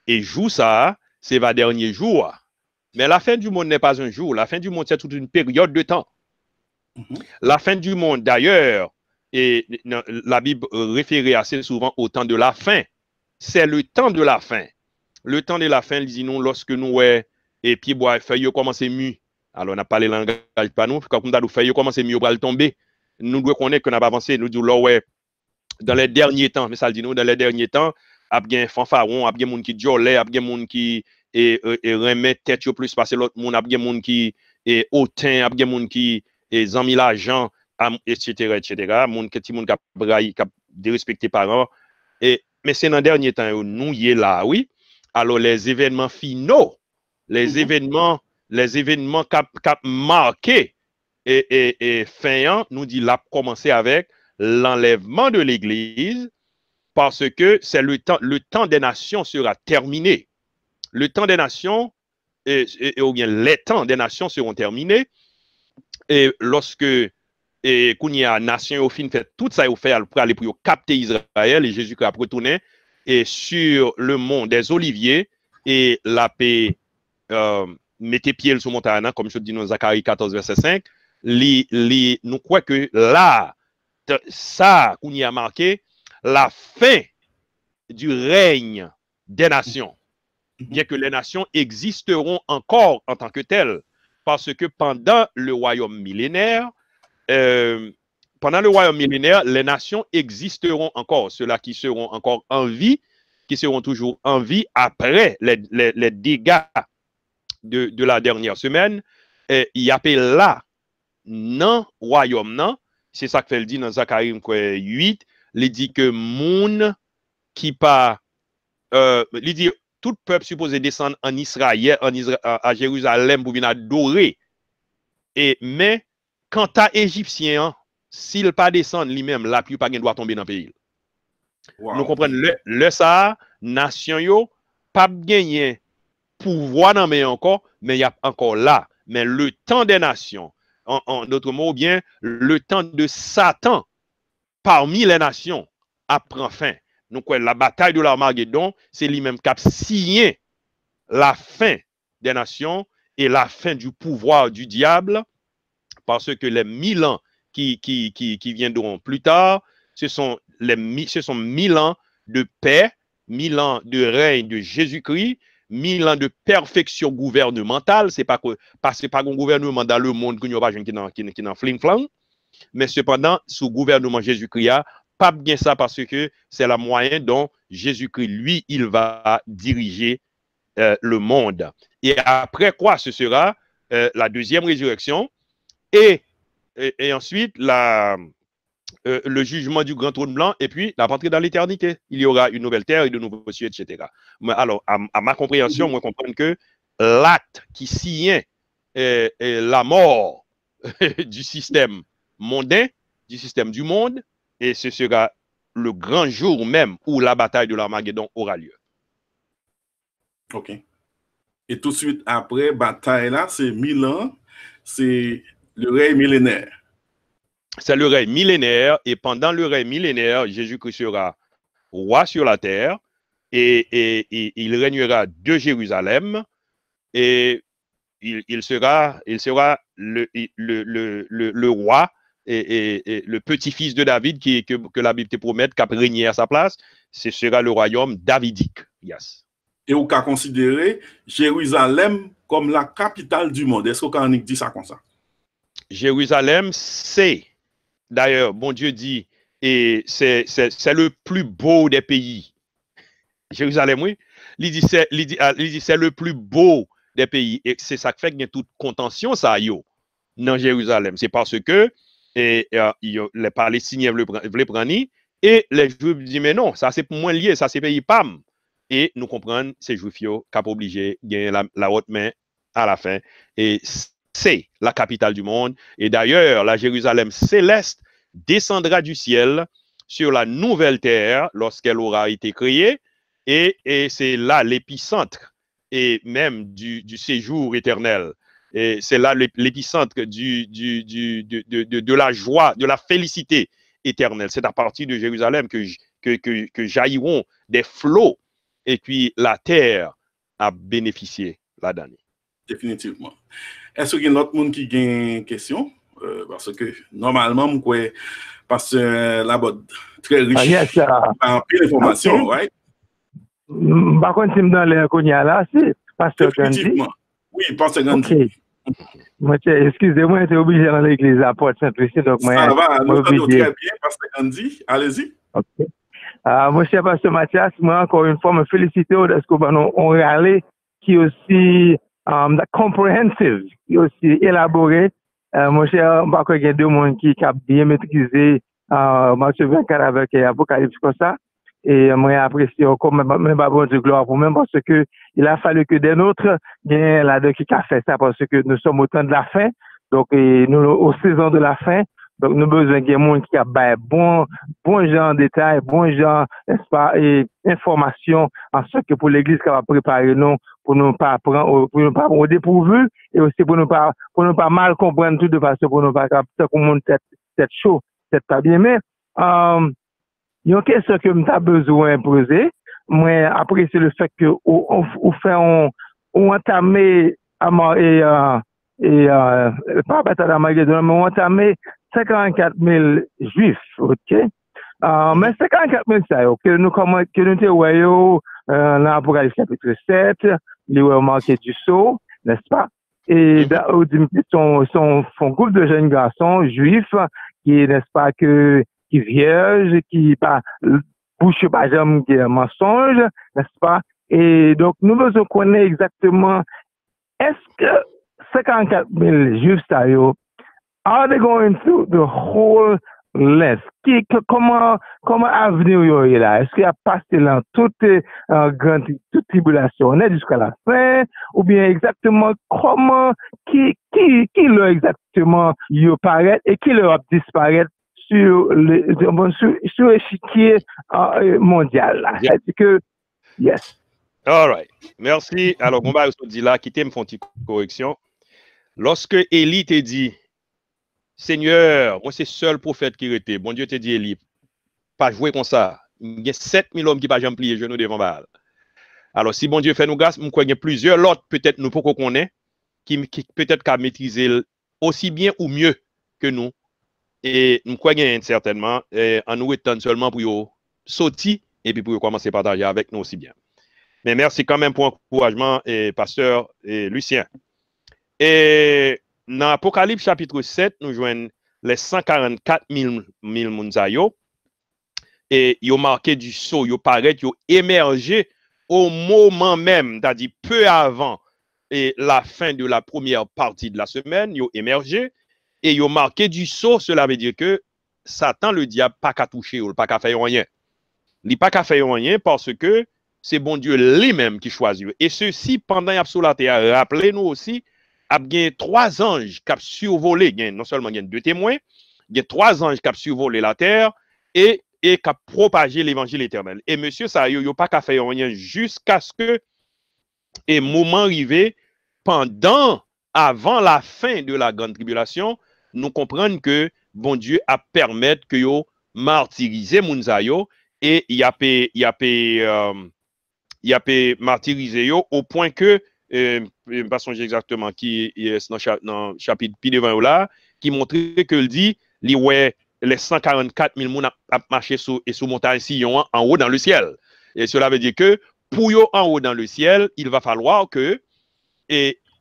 et jour ça, c'est le dernier jour. Mais la fin du monde n'est pas un jour. La fin du monde, c'est toute une période de temps. La fin du monde, d'ailleurs, et la Bible réfère assez souvent au temps de la fin. C'est le temps de la fin. Le temps de la fin, disons, lorsque nous, et puis, bois, feuilles commencent à mu. Alors, on n'a pas les langages pas nous, quand on a des feuilles commencent à mu, on va tomber. Nous devons connaître qu'on n'a pas avancé. Nous disons, ouais, dans les derniers temps, mais ça dit nous, dans les derniers temps, il y a bien fanfaron, il y a bien des gens qui jolent, il y a bien des gens qui remettent tête plus parce que l'autre monde, il y a bien des gens qui est hautain, il y a bien des gens qui est amis l'argent, etc., etc. Des gens qui dérespectent les parents. Mais c'est dans les derniers temps, nous y est là, oui. Alors, les événements finaux, les événements qui marqué et fin, nous dit là, commencer avec l'enlèvement de l'Église, parce que c'est le temps des nations sera terminé. Le temps des nations, ou bien les temps des nations seront terminés, et lorsque qu'on y a nation au fin fait tout ça au fait pour aller pour capter Israël, et Jésus a retourné et sur le mont des Oliviers, et la paix mettez pied sur montagne, comme je dis dans Zacharie 14 verset 5, nous croyons que là ça qu'on y a marqué la fin du règne des nations, bien que les nations existeront encore en tant que telles, parce que pendant le royaume millénaire, pendant le royaume millénaire, les nations existeront encore, ceux-là qui seront encore en vie, qui seront toujours en vie après les dégâts de la dernière semaine. Il y a là, non, royaume, non, c'est ça que fait le dit dans Zacharie 8, il dit que moun qui pas, il dit tout peuple supposé descendre en Israël, à Jérusalem pour venir adorer. Mais quant à Égyptien, s'il pas descendre lui-même, la pluie pas doit tomber dans le pays. Wow. Nous comprenons le ça, nation yo, pas gagner pouvoir dans mais encore, mais il y a encore là. Mais le temps des nations, en d'autres mots, bien, le temps de Satan parmi les nations apprend fin. Donc, la bataille de l'Armageddon, c'est lui-même qui a signé la fin des nations et la fin du pouvoir du diable, parce que les 1000 ans qui viendront plus tard, ce sont 1000 ans de paix, 1000 ans de règne de Jésus-Christ, 1000 ans de perfection gouvernementale. C'est pas un gouvernement dans le monde qui est en fling-flang, mais cependant, sous gouvernement Jésus-Christ, pas bien ça parce que c'est la moyen dont Jésus-Christ, lui, il va diriger le monde. Et après quoi, ce sera la deuxième résurrection et ensuite le jugement du grand trône blanc et puis la rentrée dans l'éternité. Il y aura une nouvelle terre et de nouveaux cieux, etc. Mais alors, à ma compréhension, moi, comprendre que l'acte qui signe la mort du système mondain, du système du monde, et ce sera le grand jour même où la bataille de l'Armageddon aura lieu. OK. Et tout de suite après, bataille là, c'est 1000 ans, c'est le règne millénaire. C'est le règne millénaire, et pendant le règne millénaire, Jésus-Christ sera roi sur la terre, et il régnera de Jérusalem, et il sera le roi, et le petit-fils de David que la Bible te promet, qui a régné à sa place, ce sera le royaume davidique. Yes. Et on peut considérer Jérusalem comme la capitale du monde. Est-ce qu'on dit ça comme ça? Jérusalem, c'est, d'ailleurs, bon Dieu dit, et c'est le plus beau des pays. Jérusalem, oui. Il dit c'est le plus beau des pays. Et c'est ça qui fait qu'il y a toute contention, ça, yo, dans Jérusalem. C'est parce que les Palestiniens veulent prendre, et les Juifs disent, mais non, ça c'est pour moi lié, ça c'est pays PAM. Et nous comprenons, ces Juifs qui sont obligés de gagner la haute main à la fin. Et c'est la capitale du monde. Et d'ailleurs, la Jérusalem céleste descendra du ciel sur la nouvelle terre lorsqu'elle aura été créée. Et c'est là l'épicentre et même du séjour éternel. Et c'est là l'épicentre de la joie, de la félicité éternelle. C'est à partir de Jérusalem que jailliront des flots et puis la terre a bénéficié là-dedans. Définitivement. Est-ce qu'il y a d'autres monde qui a une question? Parce que normalement, parce que la botte très riche en plein d'informations, right? Par contre, si je dans les cognac là, c'est Pasteur Gandhi. Oui, Pasteur Gandhi. Excusez-moi, j'étais obligé d'aller à l'église à Port-Saint-Lucie. Donc ça va, nous allons très bien, Pasteur Gandhi. Allez-y. OK. Moi, cher Pasteur Mathias, moi, encore une fois, me féliciter de ce qu'on a réalisé qui est aussi comprehensive, qui est aussi élaboré. Moi, cher, il y a deux mondes qui ont bien maîtrisé Matthieu 24 avec Apocalypse comme ça. Et moi, apprécie encore même pas bon de gloire pour même parce que il a fallu que des nôtres viennent là-dedans qui a fait ça parce que nous sommes au temps de la fin. Donc, nous, aux saisons de la fin. Donc, nous avons besoin de monde qui a bon genre de détails, bon genre, n'est-ce pas, et information en ce que pour l'église qui va préparer nous, pour ne pas prendre, pour ne pas au dépourvu et aussi pour ne pas mal comprendre tout de façon, pour ne pas capter comme monde tête chaud, tête pas bien. Mais, il y a une question que j'ai besoin de poser. Moi, après, c'est le fait que on entamé pas bataille d'Armageddon, mais on entamé 54 000 juifs, ok? Mais 54 000 ça, que nous te voyons dans l'Apocalypse chapitre 7, les marqué du sceau, n'est-ce pas? Et son groupe de jeunes garçons juifs qui n'est-ce pas que qui vierge, qui pas bouche pas jamais qui est mensonge, n'est-ce pas? Et donc nous devons connaître exactement est-ce que 54 000 juifs ça yo, are they going through the whole length? Comment avenir yo est là? Est-ce qu'il a passé dans toute tribulation, on est jusqu'à la fin, ou bien exactement comment qui leur exactement yo paraît et qui leur disparaître sur l'échiquier mondial là. Yeah. C'est que yes. All right. Merci. Alors, on va dit là, quitter me font une correction. Lorsque Élie te dit, Seigneur, moi c'est seul prophète qui était. Bon Dieu te dit, Élie, pas jouer comme ça. Il y a 7000 hommes qui ne peuvent jamais plier genoux devant Baal. Alors, si bon Dieu fait nous grâce, nous croyons plusieurs l'autre, peut-être nous pour qu'on connaît, qui peut-être qu'à maîtriser aussi bien ou mieux que nous. Et nous croyons certainement, en nous étant seulement pour sauter et puis pour commencer à partager avec nous aussi bien. Mais merci quand même pour l'encouragement, pasteur Lucien. Et dans Apocalypse chapitre 7, nous joignons les 144 000 mounsayo. Et ils ont marqué du saut, ils paraissent, ils ont émergé au moment même, c'est-à-dire peu avant la fin de la première partie de la semaine, ils ont émergé et ils ont marqué du saut. Cela veut dire que Satan, le diable, pas qu'à toucher ou pas qu'à faire rien. Il n'a pas qu'à faire rien parce que c'est bon Dieu lui-même qui choisit. Et ceci, pendant la terre, rappelez-nous aussi, il y a 3 anges qui ont survolé, non seulement il y a 2 témoins, il y a 3 anges qui ont survolé la terre et qui ont propagé l'évangile éternel. Et monsieur, ça, il n'y a pas qu'à faire rien jusqu'à ce que le moment arrivé, avant la fin de la grande tribulation, nous comprenons que bon Dieu a permis que yo martyriser Mounzayo et il a martyrisé yo au point que je ne sais pas exactement qui est dans le chapitre puis devant là qui montrait que le dit les 144 000 personnes a marché sous montagne Sion en haut dans le ciel. Et cela veut dire que pour yo en haut dans le ciel, il va falloir que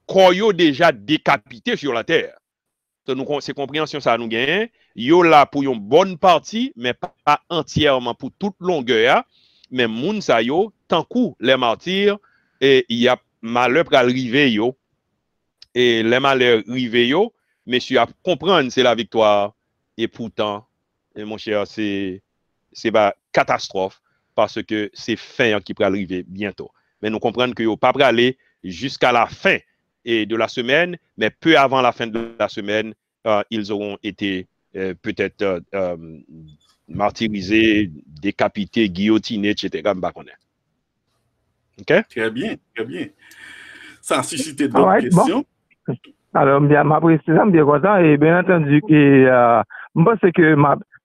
quand yo déjà décapité sur la terre. C'est compréhension ça nous gagne. Yo là pour une bonne partie, mais pas entièrement pour toute longueur. Mais moun sa yo, tant coup les martyrs, et il y a malheur pour arriver yo. Et les malheurs arriver yo, monsieur à comprendre c'est la victoire. Et pourtant, mon cher, c'est pas catastrophe parce que c'est fin qui peut arriver bientôt. Mais nous comprenons que yo pas pour aller jusqu'à la fin de la semaine, mais peu avant la fin de la semaine, ils auront été peut-être martyrisés, décapités, guillotinés, etc. OK? Très bien, très bien. Ça a suscité d'autres questions. Bon. Alors, ma précision, bien content, et bien entendu, je pense que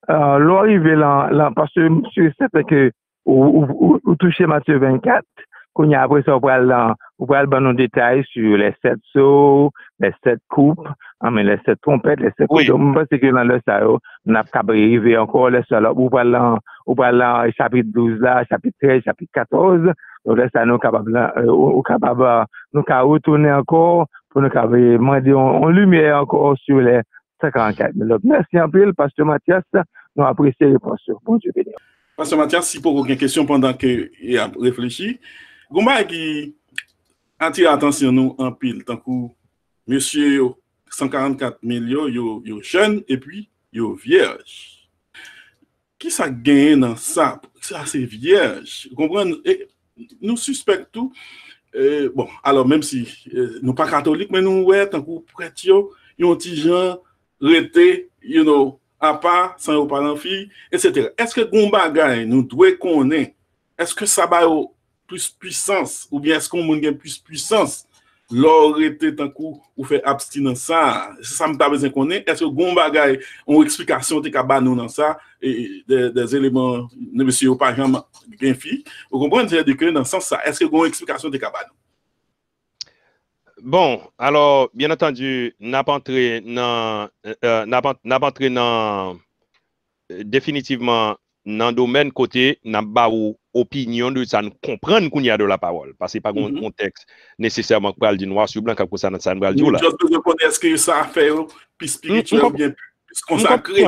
l'arrivée là, parce que c'est que vous touchez Matthieu 24, qu'on y a après ça, vous pouvez aller dans détails sur les 7 sauts, les 7 coupes, les 7 trompettes, les 7 oui. coupes. Donc, je pense que dans le salon, on a arrivé encore le salon. Vous pouvez aller chapitre 12 là, chapitre 13, chapitre 14. Donc là, ça nous capable, nous retourner encore pour nous demander en lumière encore sur les 54 000. Merci un peu, pasteur Mathias. Nous apprécions les réponses. Bon Dieu béni. Pasteur Mathias, si pour aucune question pendant qu'il a réfléchi, Goumba qui attire l'attention nous en pile, tant que monsieur 144 000 yo jeune et puis yo vierge. Qui ça gagne dans ça? Ça c'est vierge. Vous comprenez? Nous suspectons bon, alors même si nous pas catholiques, mais nous ouais tant que prêtre yo un petit gens rete, à part sans aux parents filles, etc. Est-ce que Goumba gagne nous doit connaître? Est-ce que ça va plus puissance ou bien est-ce qu'on a plus puissance l'aurait tant coup ou fait abstinence ça me t'a besoin connaître est-ce que Goumba gagne une explication de ka nous dans ça et des éléments ne monsieur pas jamais gain fille vous comprenez c'est que dans sens ça est-ce que une explication de ka Bon, alors bien entendu n'a pas entré dans définitivement dans le domaine côté n'a pas opinion de ça, nous comprendre qu'on y a de la parole parce que pas un contexte nécessairement pour dire noir sur blanc comme ça nous va dire là. Juste besoin de connaître est-ce que ça a fait plus spirituel ou bien consacré.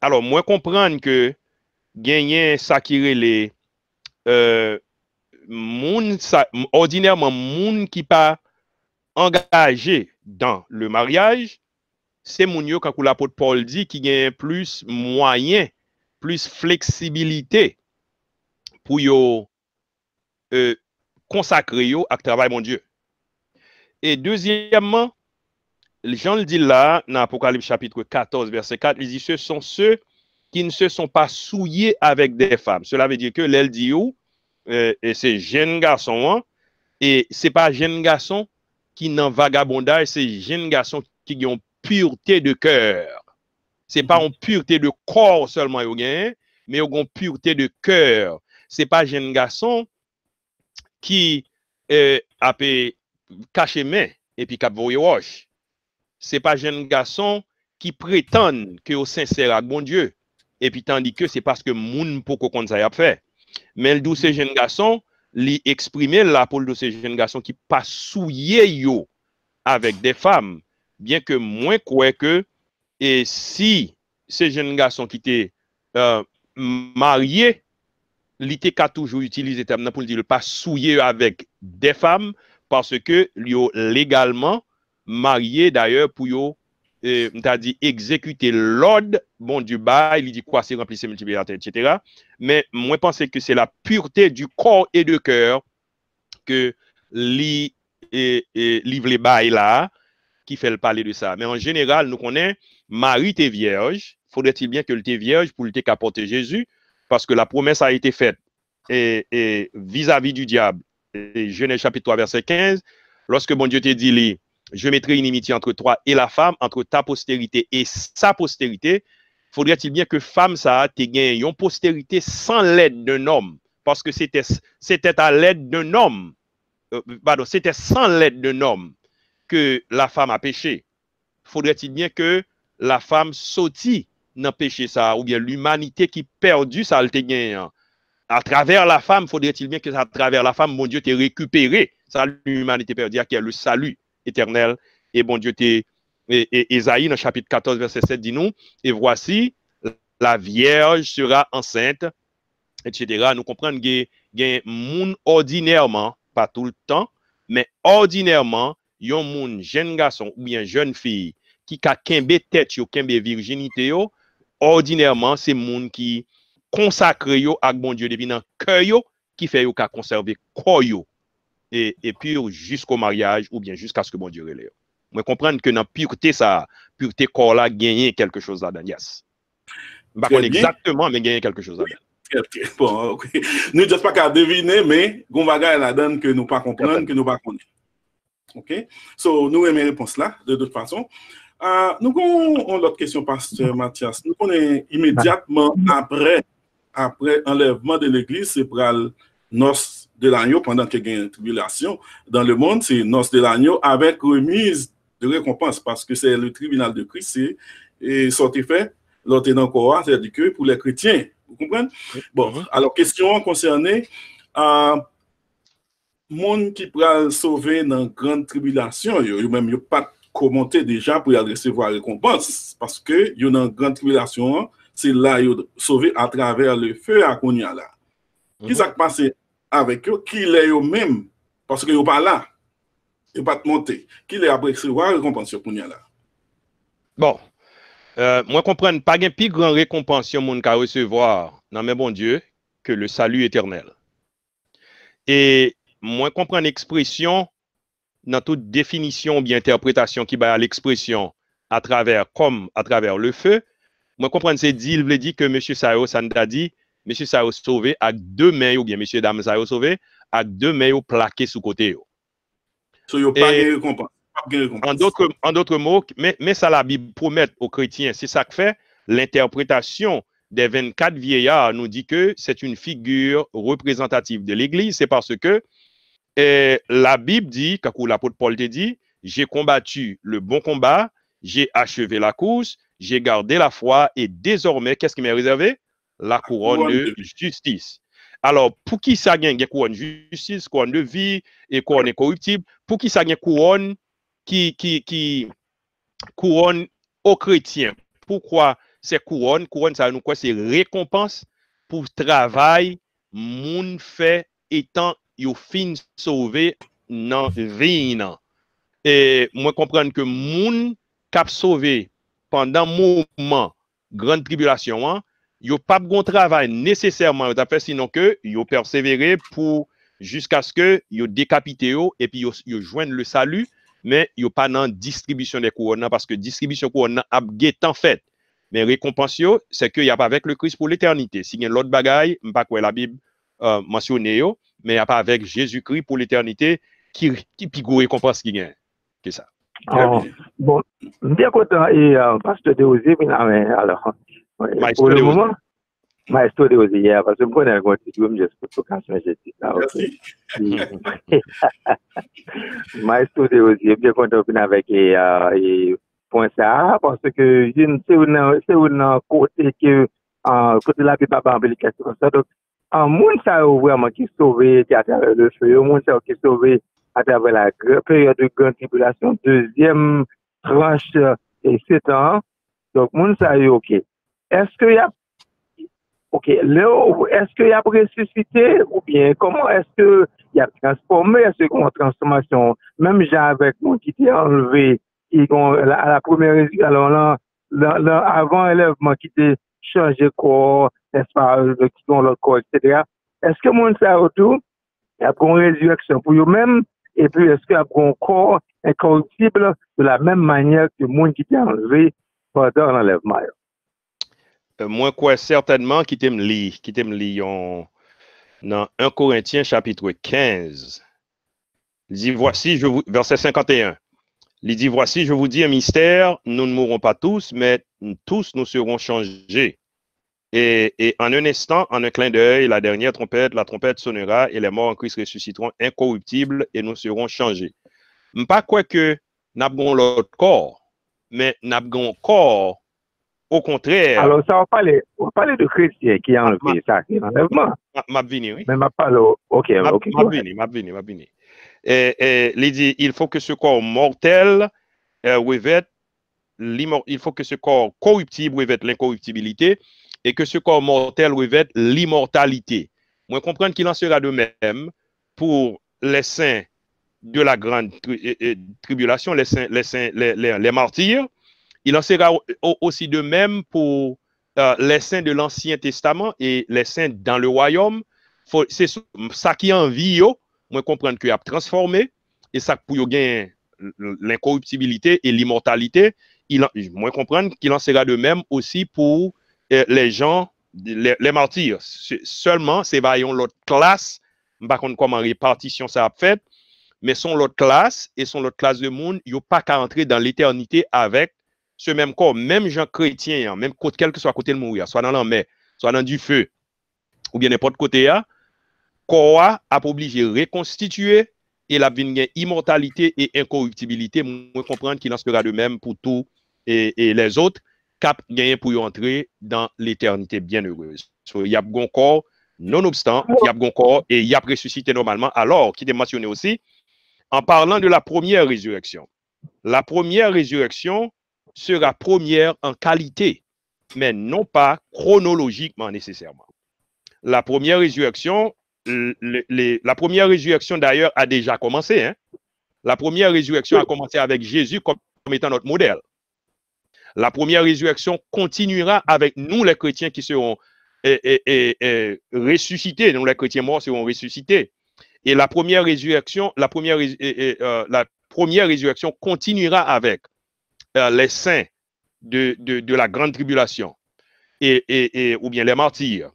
Alors, moi, comprendre que gagner ça qui relève ordinairement, moun qui pas engagé dans le mariage, c'est moun yo quand l'apôtre Paul dit qu'il y a plus moyen, plus flexibilité pour yo consacrer yo à travail mon Dieu. Et deuxièmement, Jean le dit là, dans Apocalypse chapitre 14, verset 4, il dit, ce sont ceux qui ne se sont pas souillés avec des femmes. Cela veut dire que l'elle dit où, et c'est jeune garçon, hein, et c'est pas jeune garçon qui n'en vagabondage, c'est jeune garçon qui ont pureté de cœur. C'est pas en pureté de corps seulement, mais en pureté de cœur. C'est pas jeune garçon qui a caché main et puis cap voyer roche. C'est pas jeune garçon qui prétendent que au sincère avec bon Dieu et puis tandis que c'est parce que moun pour qu'on ça y a fait. Mais le douce jeune garçon li exprimer là pour le douce jeune garçon qui pas souillé yo avec des femmes, bien que moins quoi que et si ces jeunes garçons qui étaient mariés, l'été qu'a toujours utilisé terme pour dire pas souillé avec des femmes parce que yo légalement marié d'ailleurs pour yo t'as dit exécuter l'ordre bon du bail, il dit quoi c'est remplir ses multiplicateur etc. Mais moi pense que c'est la pureté du corps et de cœur que livre les bail là qui fait le parler de ça. Mais en général nous connaissons Marie t'es vierge, faudrait-il bien que le t'es vierge pour le t'es qu'apporter Jésus parce que la promesse a été faite et vis-à-vis du diable. Et Genèse chapitre 3 verset 15, lorsque bon Dieu te dit je mettrai une inimitié entre toi et la femme, entre ta postérité et sa postérité, faudrait-il bien que femme ça te gagne une postérité sans l'aide d'un homme, parce que c'était à l'aide d'un homme, pardon, c'était sans l'aide d'un homme que la femme a péché. Faudrait-il bien que la femme sortit dans péché ça, ou bien l'humanité qui perdu ça te gagne. À travers la femme, faudrait-il bien que à travers la femme, mon Dieu t'ait récupéré, ça l'humanité perdue, qui est le salut éternel, et bon Dieu t'est, et Ésaïe dans chapitre 14 verset 7 dit nous, et voici la vierge sera enceinte, etc. Nous comprenons qu'il y a un monde ordinairement, pas tout le temps, mais ordinairement, il y a un monde jeune garçon ou bien jeune fille qui a kembe tête yo, kembe virginité yo, ordinairement c'est monde qui consacre yo ak bon Dieu depuis dans cœur yo qui fait yo ka conserver corps yo et puis jusqu'au mariage ou bien jusqu'à ce que bon Dieu relève. Moi comprendre que dans pureté ça, pureté corps là gagner quelque chose là-dedans. Yes. Pas exactement mais gagner quelque chose là-dedans. Bon, okay. Nous just pas qu'à deviner mais gon bagay là-dedans que nous pas comprendre, que nous pas connaître. OK? So nous aimons réponse là de toute façon. Nous avons l'autre question, pasteur Mathias. Nous connaissons immédiatement après enlèvement de l'église, c'est pour le noce de l'agneau pendant qu'il y a une tribulation. Dans le monde, c'est noce de l'agneau avec remise de récompense parce que c'est le tribunal de Christ. Et sorti fait, l'autre dans le Coran, c'est-à-dire que pour les chrétiens. Vous comprenez? Bon, alors, question concernée monde qui peut sauver dans une grande tribulation, il même pas commenter déjà pour y recevoir récompense parce que il y a une grande tribulation, c'est là il sauvé à travers le feu à Kounia là. Qui s'est passé avec eux, qui est eux même parce que ils pas là. Ils pas monter. Qui les a recevoir récompense sur Kounia là. Bon. Moi comprendre pas gain plus grand récompense moun ka recevoir dans mes bon Dieu que le salut éternel. Et moi comprendre l'expression dans toute définition ou bien interprétation qui va à l'expression à travers le feu, moi comprendre c'est dit, il veut dire que monsieur Sao Sanda dit, monsieur Sao sauvé avec deux mains ou bien monsieur dame Sao sauvé avec deux mains ou plaqué sous côté. So yo pas de récompense. En d'autres mots, mais ça la Bible promet aux chrétiens, c'est ça que fait l'interprétation des 24 vieillards nous dit que c'est une figure représentative de l'Église, c'est parce que la Bible dit, quand l'apôtre Paul te dit, j'ai combattu le bon combat, j'ai achevé la course, j'ai gardé la foi et désormais, qu'est-ce qui m'est réservé? La couronne de justice. Alors, pour qui ça gagne couronne de justice, couronne de vie et couronne incorruptible? Pour qui ça gagne couronne qui couronne aux chrétiens. Pourquoi c'est couronne? Couronne, ça nous quoi? C'est récompense pour travail, moun fait étant yo fin sauvé dans vie. Et moi comprendre que moun cap sauvé pendant moment grande tribulation, hein, yo pas bon travail nécessairement yo fait sinon que yo persévérer pour jusqu'à ce que yo décapité yo et puis yo joignent le salut, mais yo pas dans distribution des couronnes parce que distribution couronne a guetan fait. Mais récompense yo c'est que y a pas avec le Christ pour l'éternité. Si y a l'autre bagaille, m'pas quoi la Bible mentionné yo, mais y a pas avec Jésus-Christ pour l'éternité qui plus gros récompense qui gagne. C'est ça. Bon, bien content et pasteur de Ozé, alors pour le moment, maestro de Ozé, parce que je connais un petit peu, je suis maestro de Ozé, bien content avec point ça, parce que c'est un côté que côté la Bible pas embelli question ça. Donc, moun ça vraiment qui sauvé à travers le feu, moun ça qui sauvé à travers la période de grande tribulation, deuxième tranche et 7 ans. Donc, moun ça est OK. Est-ce qu'il y a est-ce qu'il y a ressuscité ou bien comment est-ce qu'il y a transformé, est-ce qu'il y a une transformation, même j'ai avec mon qui était enlevé, à la première, alors là, avant l'élèvement qui était changé corps, n'est-ce pas, qui ont le corps, etc. Est-ce que mon ça autour, il y a une résurrection pour eux-mêmes, et puis est-ce qu'il y a un corps incorruptible de la même manière que le monde qui était enlevé pendant l'enlèvement? Moi, quoi, certainement, qui t'aime lire dans 1 Corinthiens chapitre 15. Il dit, voici, verset 51. Il dit, voici, je vous dis un mystère, nous ne mourrons pas tous, mais tous nous serons changés. Et en un instant, en un clin d'œil, la trompette sonnera et les morts en Christ ressusciteront incorruptibles et nous serons changés. Pas quoi que nous avons l'autre corps, mais nous avons un corps. Au contraire. Alors, ça va parler de chrétiens qui ont enlevé ça, qui est l'enlèvement. M'a venu, oui. Mais m'a parlé, OK. M'a venu. Il dit, il faut que ce corps mortel revête il faut que ce corps corruptible revête l'incorruptibilité et que ce corps mortel revête l'immortalité. Moi, comprendre qu'il en sera de même pour les saints de la grande tribulation, les martyrs. Il en sera aussi de même pour les saints de l'Ancien Testament et les saints dans le royaume. C'est ça qui en vie, moi comprendre qu'il a transformé et ça pour gagner l'incorruptibilité et l'immortalité. Moi comprendre qu'il en sera de même aussi pour les gens, les martyrs. Seulement, c'est l'autre classe, par contre comment répartition ça a fait, mais son l'autre classe et son l'autre classe de monde, ils n'ont pas qu'à entrer dans l'éternité avec ce même corps, même gens chrétiens, même quel que soit côté de mourir, soit dans la mer, soit dans du feu, ou bien n'importe côté, corps a obligé de reconstituer et la immortalité et incorruptibilité. Moi, comprendre qu'il en sera de même pour tout et les autres, cap gagner pour y entrer dans l'éternité bienheureuse. Il y a un corps, nonobstant, il y a un corps et il y a ressuscité normalement. Alors, qui est mentionné aussi, en parlant de la première résurrection. La première résurrection sera première en qualité, mais non pas chronologiquement nécessairement. La première résurrection, d'ailleurs a déjà commencé. Hein? La première résurrection a commencé avec Jésus comme étant notre modèle. La première résurrection continuera avec nous les chrétiens qui seront ressuscités. Nous les chrétiens morts seront ressuscités. Et la première résurrection continuera avec les saints de la grande tribulation ou bien les martyrs.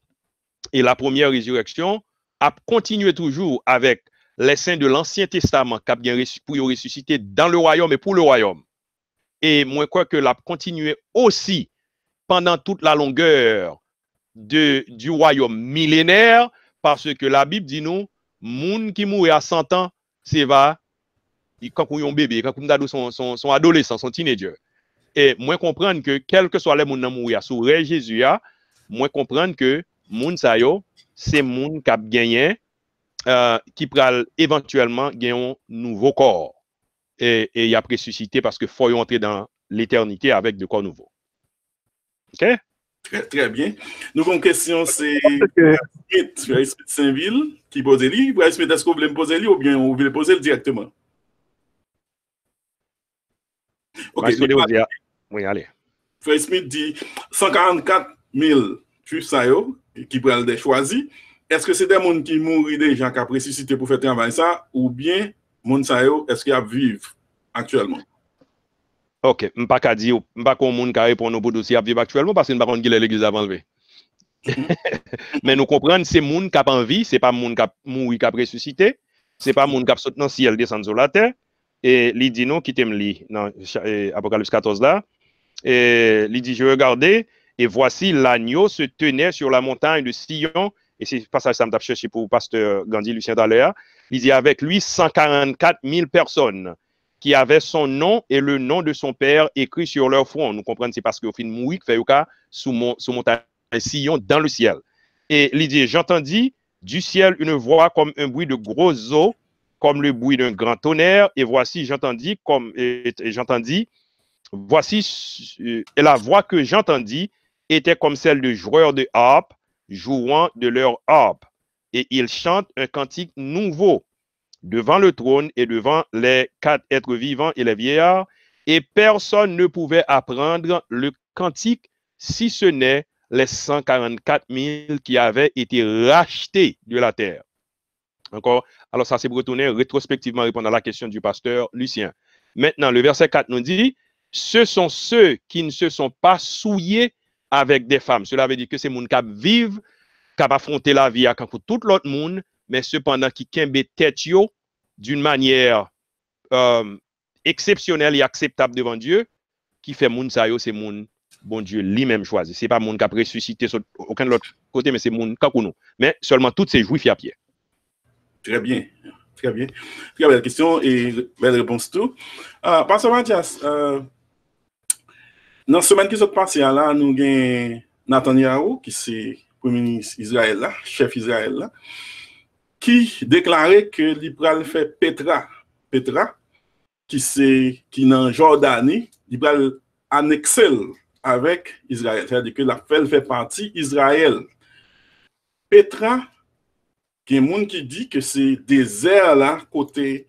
Et la première résurrection a continué toujours avec les saints de l'Ancien Testament qui a bien pour ressusciter dans le royaume et pour le royaume. Et moi, quoi que l'a continué aussi pendant toute la longueur du royaume millénaire, parce que la Bible dit nous, moun qui mourit à 100 ans, c'est va quand on est un bébé, quand on a son adolescent, son teenager. Et moi comprendre que quel que soit les moun qui mourir sous Jésus, moi comprendre que moun sa yo, c'est moun qui a gagné qui pral éventuellement gagner un nouveau corps. et il a ressuscité parce que faut entrer dans l'éternité avec de corps nouveaux. OK? Très bien. Nous avons une question, c'est Smith Saint-Ville qui pose lui. Smith, est-ce que vous voulez me poser lui ou bien vous voulez poser directement? OK. Oui, allez. Frère Smith dit 144 000 juifs qui prennent des choisis. Est-ce que c'est des gens qui mourent déjà, qui ont ressuscité pour faire travail ça, ou bien est-ce qu'ils vivent actuellement? OK, je ne peux pas dire, je ne peux pas monde qui répond au dossier vivre actuellement parce que je ne sais pas qui est l'église avant levé. Mais nous comprenons c'est monde qui a envie, c'est pas monde qui a mouru qui a ressuscité, c'est pas monde qui a sauté dans le ciel descendre sur la terre et il dit non qui t'aime li dans Apocalypse 14 là et il dit je regardais et voici l'agneau se tenait sur la montagne de Sion et c'est pas ça que ça m'a cherché pour pasteur Gandhi Lucien Dallaire. Il dit avec lui 144 000 personnes qui avaient son nom et le nom de son père écrit sur leur front. Nous comprenons c'est parce qu'au fin de mourir fait sous montagne Sion dans le ciel. Et il dit j'entendis du ciel une voix comme un bruit de grosses eaux, comme le bruit d'un grand tonnerre. Et voici j'entendis voici et la voix que j'entendis était comme celle de joueurs de harpe jouant de leur harpe. Et ils chantent un cantique nouveau devant le trône et devant les 4 êtres vivants et les vieillards, et personne ne pouvait apprendre le cantique si ce n'est les 144 000 qui avaient été rachetés de la terre. Encore, alors ça c'est pour retourner rétrospectivement répondre à la question du pasteur Lucien. Maintenant, le verset 4 nous dit, ce sont ceux qui ne se sont pas souillés avec des femmes. Cela veut dire que c'est moun qui vivent, qui affronter la vie à tout l'autre monde, mais cependant qui kembe tête yo d'une manière exceptionnelle et acceptable devant Dieu, qui fait moun sa yo, c'est moun bon Dieu lui-même choisi. C'est pas moun qui a ressuscité sur aucun de l'autre côté, mais c'est moun kakounou. Mais seulement tous ces juifs à pied. Très bien. Très bien. Très belle question et belle réponse tout. Pasteur Mathias, dans la semaine qui s'est passée là, nous avons Netanyahu, qui c'est premier ministre Israël là, chef Israël là, qui déclarait que l'Ibral fait Petra, qui dans Jordanie, l'Ibral annexé avec Israël, c'est-à-dire que la fait partie Israël. Petra, il y a des gens qui disent que c'est désert là, côté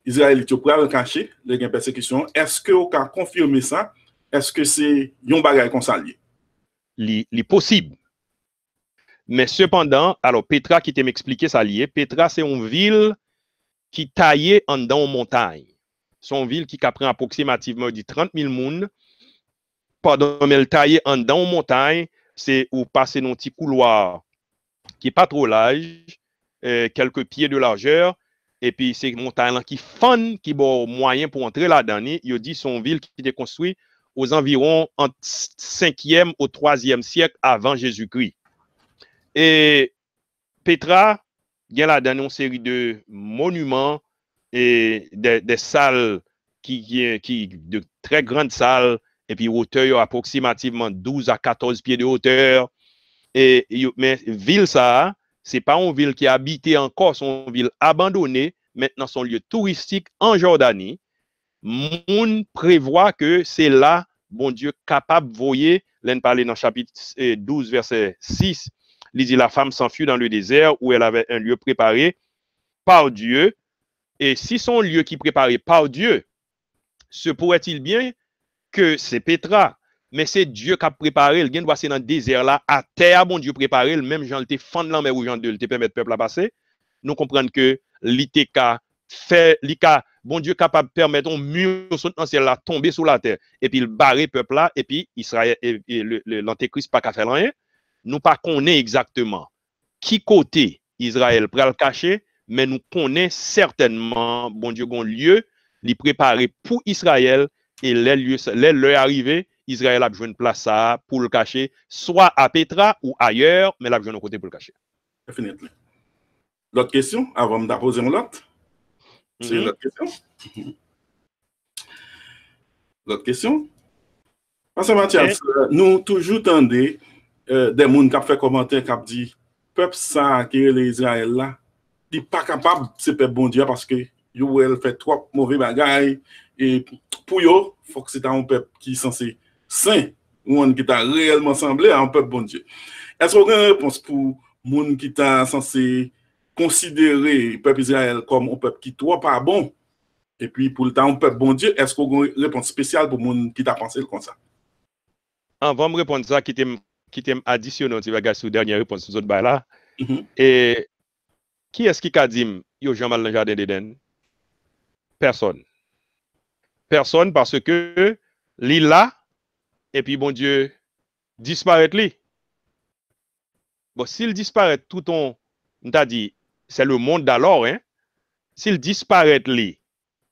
Israël, qui peut le cacher, les persécutions. Est-ce que vous pouvez confirmer ça? Est-ce que c'est un bagage qu'on s'allie? C'est possible. Mais cependant, alors Petra qui t'a m'expliqué ça lié, Petra c'est une ville qui taillée en dans une montagne. C'est une ville qui prend approximativement 30 000 personnes. Pendant elle taillée en dans une montagne, c'est où passer dans un petit couloir qui n'est pas trop large, quelques pieds de largeur, et puis c'est une montagne qui fun, qui bon moyen pour entrer là-dedans. Il dit son ville qui était construite aux environs entre 5e au 3e siècle avant Jésus-Christ. Et Petra, il y a là-dedans une série de monuments et des salles de très grandes salles, et puis hauteur approximativement 12 à 14 pieds de hauteur. Mais ville ça, c'est pas une ville qui est habitée encore, c'est une ville abandonnée, maintenant son lieu touristique en Jordanie. Moun prévoit que c'est là, bon Dieu, capable de voyer, l'en parler dans chapitre 12, verset 6, il dit la femme s'enfuit dans le désert où elle avait un lieu préparé par Dieu. Et si son lieu qui est préparé par Dieu, se pourrait-il bien que c'est Petra, mais c'est Dieu qui a préparé, il vient de passer dans le désert là, à terre, bon Dieu préparé, le même Jean te fend dans mer ou Jean de te permettre peuple à passer. Nous comprenons que l'ITK fait, bon Dieu capable de permettre un mur dans le ciel là, tomber sur la terre, et puis il barre peuple là, et puis Israël, et l'antéchrist pas qu'à faire rien. Nous pas connaît exactement qui côté Israël pral le cacher, mais nous connaissons certainement, bon Dieu, un lieu, li préparé pour Israël, et les lieux arrivés, Israël a besoin de place ça pour le cacher, soit à Petra ou ailleurs, mais il a besoin de côté pour le cacher. L'autre question, avant de poser l'autre? C'est l'autre question? L'autre question? Parce que Mathias, nous toujours tendons des gens qui ont fait commentaire, qui ont dit, peuple ça, qui est l'Israël là, il n'est pas capable, c'est peuple bon Dieu, parce que yo elle fait trop mauvais bagaille et pour yo faut que c'est un peuple qui est censé saint ou qui t'a réellement semblé à un peuple bon Dieu. Est-ce qu'on a une réponse pour monde qui t'a censé considérer le peuple Israël comme un peuple qui trop pas bon et puis pour le temps un peuple bon Dieu, est-ce qu'on a une réponse spéciale pour monde qui t'a pensé comme ça? Avant de me répondre ça qui t'aime additionné tu vas regarder sur dernière réponse sur autres là. Et qui est-ce qui a dit yo Jean mal dans le jardin d'Éden? Personne. Personne parce que l'île là et puis bon Dieu disparaît li. Bon, s'il disparaît tout on t'a dit c'est le monde d'alors hein. S'il disparaît li,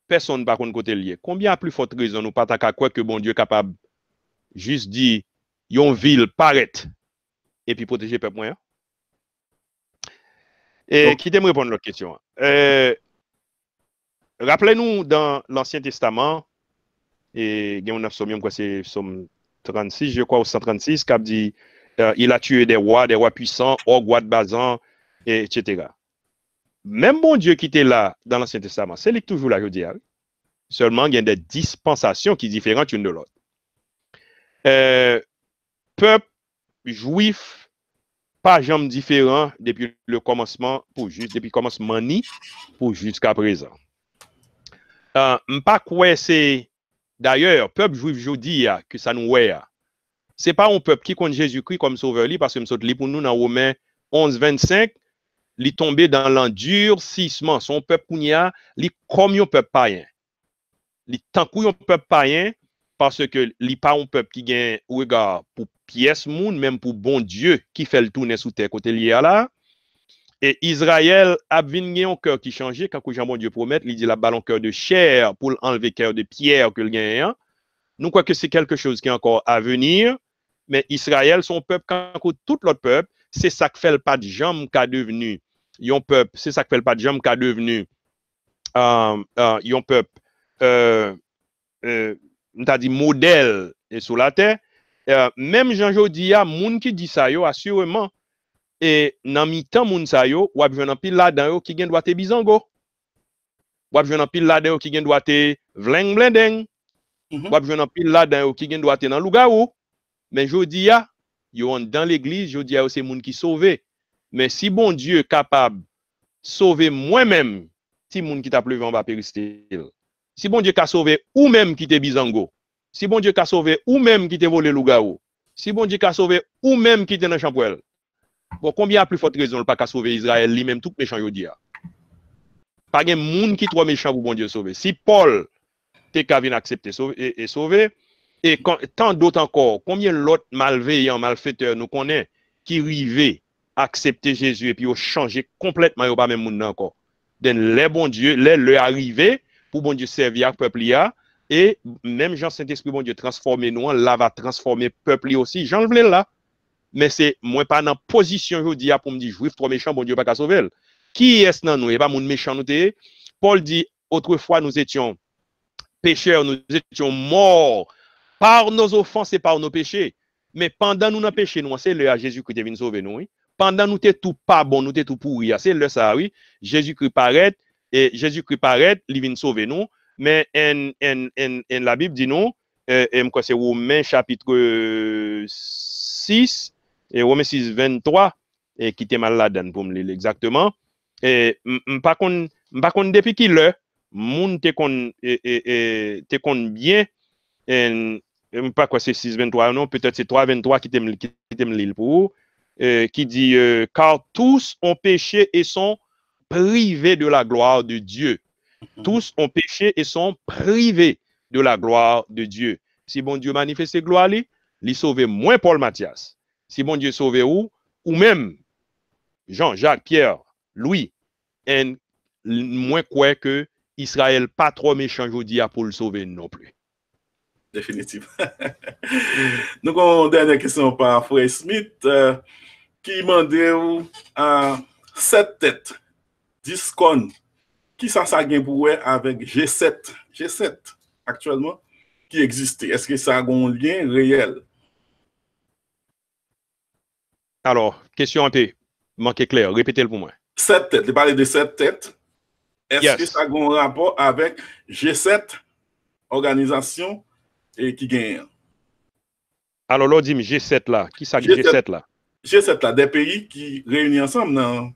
personne par contre côté lié. Combien à plus forte raison nous pas ta quoi que bon Dieu capable juste dit yon ville paraît et puis protéger peuple moyen. Et donc, qui t'aime répondre à l'autre question? Rappelez-nous dans l'Ancien Testament, et il y a un psaume, c'est psaume 36, je crois, au 136, qui dit il a tué des rois puissants, Og, Wad, Bazan, etc. Même bon Dieu qui était là dans l'Ancien Testament, c'est lui toujours là, je dis. Seulement, il y a des dispensations qui sont différentes l'une de l'autre. Peuple juif, pas jamais différent depuis le commencement, depuis le commencement ni pour jusqu'à présent. Pas quoi c'est d'ailleurs, peuple juif jodi que ça nous ouais. C'est pas un peuple qui compte Jésus-Christ comme sauveur parce que nous sommes pour nous dans Romains 11:25, il tombé dans l'endurcissement. Son peuple kounya, il comme un peuple païen. Il tant un peuple païen parce que il pas un peuple qui gagne regard pour pièce monde même pour bon Dieu qui fait le tourner sous terre côté lié là. Et Israël a venu un cœur qui changeait quand Jean bon Dieu promet, il dit la ballon cœur de chair pour enlever cœur de pierre que le gagne. Nous croyons que c'est quelque chose qui est encore à venir, mais Israël, son peuple, quand tout l'autre peuple, c'est ça que fait le pas de jambe qu'a devenu. Yon peuple, c'est ça que fait le pas de jambe qu'a devenu. Yon peuple, on t'a dit modèle et sur la terre. Même Jean Jodia, moun qui dit ça yo assurément. Et dans mi-temps moun sa yo, ou ap jwenn an pile là-dedans yo qui gen doit te bizango. Ou ap jwenn an pile là-dedans yo qui gen doit te vleng blendeng. Ou ap jwenn an pile là-dedans yo qui gen doit te dans lougaou. Mais jodi ya, yo dans l'église, jodi ya c'est moun qui sauvé. Mais si bon Dieu capable sauver moi-même, si moun qui t'a pleuvé en bas péristil. Si bon Dieu ka sauvé ou même qui te bizango. Si bon Dieu ka sauvé ou même qui te volé lougaou. Si bon Dieu ka sauvé ou même qui te dans champoel. Bon, combien a plus forte raison le pas qu'à sauver Israël lui-même tout méchant yo dia. Pas gen moun qui trop méchant pour bon Dieu sauver. Si Paul t'es qu'à venir accepter et sauver et tant d'autres encore, combien l'autre malveillant, malfaiteur nous connaît qui rivé accepter Jésus et puis au changer complètement yo pas même moun encore. Den les bon Dieu, les arrivé pour bon Dieu servir peuple là et même Jean Saint-Esprit bon Dieu transformer nous là va transformer peuple aussi. Jean le là. Mais c'est moi pas dans position aujourd'hui pour me dire juif trop méchant bon Dieu pas qu'à sauver. Qui est-ce dans nous et pas mon méchant nous té. Paul dit autrefois nous étions pécheurs, nous étions morts par nos offenses et par nos péchés. Mais pendant nous dans péché nous c'est le Jésus-Christ est venu sauver nous. Oui? Pendant nous t'es tout pas bon, nous t'es tout pourri, c'est le ça oui. Jésus-Christ paraît et Jésus-Christ paraît, il vient sauver nous. Mais la Bible dit non c'est Romains chapitre 6 et Romains 6, 23, et qui était malade pour me lire exactement. Et par contre, depuis qu'il est, moun te kon bien, et pas quoi c'est 6, 23, non, peut-être c'est 3, 23 qui t'aime lire pour qui dit, car tous ont péché et sont privés de la gloire de Dieu. Tous ont péché et sont privés de la gloire de Dieu. Si bon Dieu manifeste gloire, il sauve moins Paul Mathias. Si bon Dieu sauve ou même Jean, Jacques, Pierre, Louis, et moins quoi que Israël pas trop méchant aujourd'hui pour le sauver non plus. Définitivement. Donc, on dernière question par Frère Smith qui demandait à 7 têtes, 10 cônes. Qui ça gagne pour avec G7 actuellement qui existait? Est-ce que ça a un lien réel? Alors, question un peu manquée claire. Répétez-le pour moi. 7 têtes. Je parlais de 7 têtes. est-ce que ça a un rapport avec G7, organisation et qui gagne? Alors, là, dit G7 là. Qui ça G7 là? G7 là, des pays qui réunissent ensemble, non?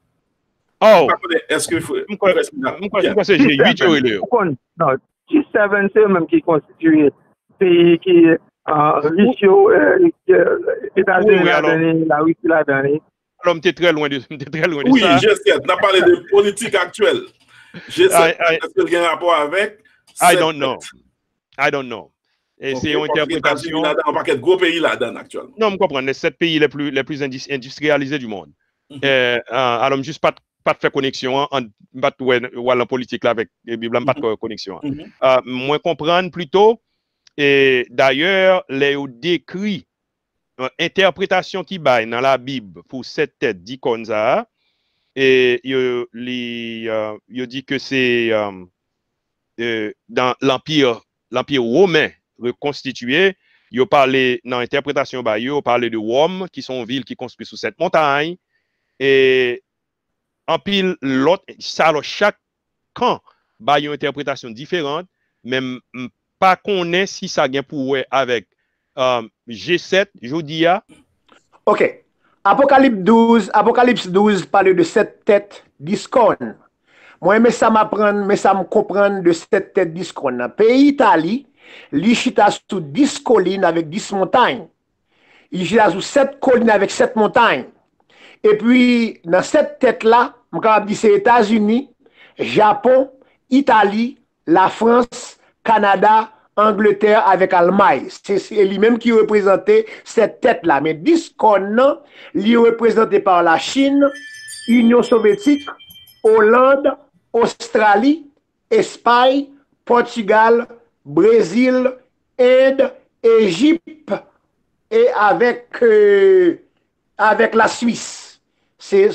Oh! Est-ce que... Pourquoi c'est G8? Non, G7, c'est eux-mêmes qui constituent pays qui... Russie, États-Unis, la Russie, la dernière. Alors, t'es très loin de ça. Oui, G7, on a parlé de politique actuelle. G7, est-ce qu'il y a un rapport avec? I don't know. Et c'est une interprétation. On parle de gros pays là-dedans actuellement. Non, je comprends. Les 7 pays les plus industrialisés du monde. Alors, juste pas de faire connexion en la politique là avec Bible, pas de connexion. Moi, comprendre plutôt. Et d'ailleurs, les décrit interprétation qui baille dans la Bible pour cette tête d'icône ça, et il dit que c'est dans l'empire romain reconstitué. Il parlait dans l'interprétation il parlait de Rome qui sont villes qui construisent sous cette montagne, et en pile l'autre ça, alors chaque camp a une interprétation différente, même pas connaît si ça gagne pour avec G7, Jodia. OK. Apocalypse 12 parle de 7 têtes d'iscorne. Moi, mais ça m'apprend, mais ça me comprend de 7 têtes d'iscorne. Pays Italie, il chita sous 10 collines avec 10 montagnes. Il chita sous 7 collines avec 7 montagnes. Et puis, dans cette tête-là, je vais dire c'est États-Unis, Japon, Italie, la France, Canada, Angleterre avec Allemagne. C'est lui-même qui représentait cette tête-là. Mais Discord, il est représenté par la Chine, Union soviétique, Hollande, Australie, Espagne, Portugal, Brésil, Inde, Égypte et avec la Suisse. C'est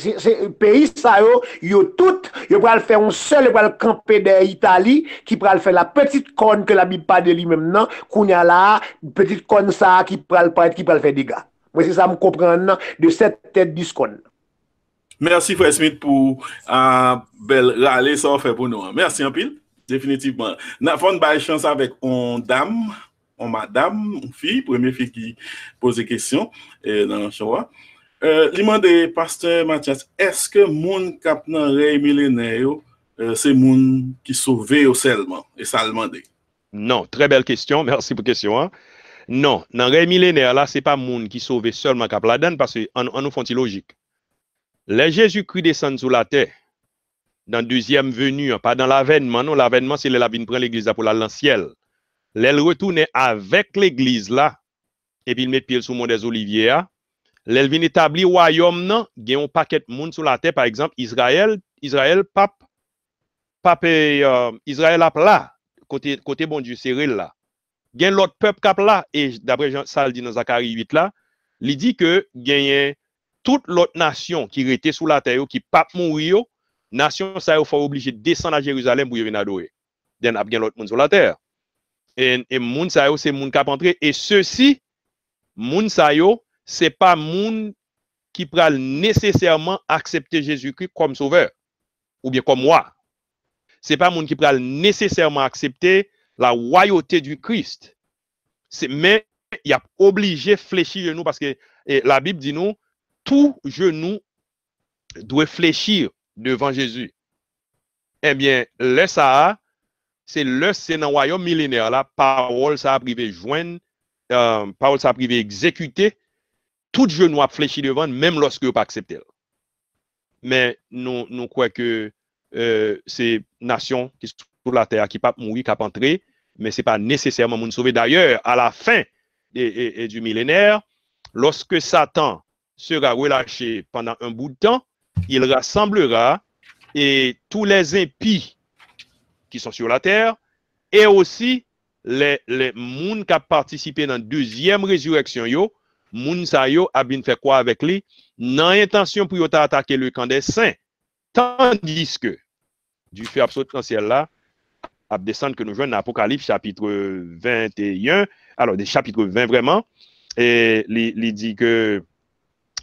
pays ça yo tout yo pral faire un seul pral camper de Italie qui pral faire la petite corne que la Bible pas de lui-même non kounya là petite corne ça qui pral faire dégâts. Moi c'est ça me comprendre de cette tête du scone. Merci Frère Smith pour belle râler ça fait pour nous. Merci en pile définitivement. N'a pas une chance avec on dame, on madame, une fille, première fille qui pose des questions dans le choix. Demande pasteur Mathias, est-ce que moun kap nan rey millénaire c'est moun qui sauvé seulement et ça demande? Non, très belle question, merci pour la question. Hein? Non, dans rey millénaire là, c'est pas moun qui sauvé seulement kap la donne parce que on nous font logique. Les Jésus-Christ descend sur la terre dans deuxième venue, pas dans l'avènement, non, l'avènement c'est la vinn prend l'église pour la ciel. Elle retourne avec l'église là et puis il met pied sur le mont des Oliviers. L'elle vient établir royaume non, il y a un paquet de monde sur la terre par exemple Israël Israël a là côté bon Dieu Cyril là. Il y a l'autre peuple cap là et d'après ça le dit dans Zacharie 8 là, il dit que il y a toute l'autre nation qui était sous la terre qui pas mourir, nation ça faut obligé de descendre à Jérusalem pour venir adorer. Il y a l'autre monde sur la terre. Et monde ça c'est monde cap entrer et ceci monde ça c'est pas moun qui pral nécessairement accepter Jésus-Christ comme sauveur ou bien comme moi. C'est pas moun qui pral nécessairement accepter la royauté du Christ. Mais il y a obligé fléchir genou parce que la Bible dit nous tout genou doit fléchir devant Jésus. Eh bien, le ça c'est dans le royaume millénaire là parole ça a privé joindre parole ça a privé exécuter. Tout genou a fléchi devant, même lorsque vous pas accepté. Mais nous croyons que c'est nation qui sont sur la terre qui pas mourir, qui pas entrer, mais c'est pas nécessairement nous sauver. D'ailleurs, à la fin du millénaire, lorsque Satan sera relâché pendant un bout de temps, il rassemblera et tous les impies qui sont sur la terre et aussi les gens qui ont participé dans la deuxième résurrection moun sa yo a bien fait quoi avec lui dans intention pour attaquer le camp des saints tandis que du feu absolu dans ciel là a descendre que nous joignons dans Apocalypse chapitre 21 alors des chapitres 20 vraiment et il dit que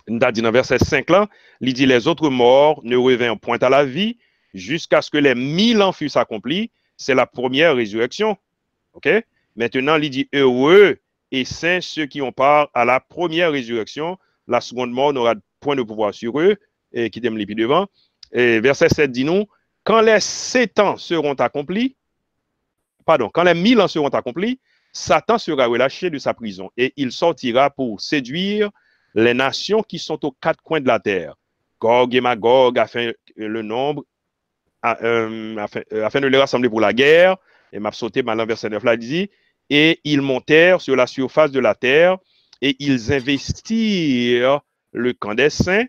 nous a dit dans verset 5 là il dit les autres morts ne revinrent point à la vie jusqu'à ce que les 1000 ans fussent accomplis. C'est la première résurrection. OK? Maintenant, il dit heureux et saints ceux qui ont part à la première résurrection. La seconde mort n'aura point de pouvoir sur eux. Et qui t'aime les pieds devant. Et verset 7 dit nous, quand les 7 ans seront accomplis, quand les 1000 ans seront accomplis, Satan sera relâché de sa prison et il sortira pour séduire les nations qui sont aux 4 coins de la terre. Gog et Magog, afin de les rassembler pour la guerre. Et m'a sauté dans verset 9 là, il dit, et ils montèrent sur la surface de la terre et ils investirent le camp des saints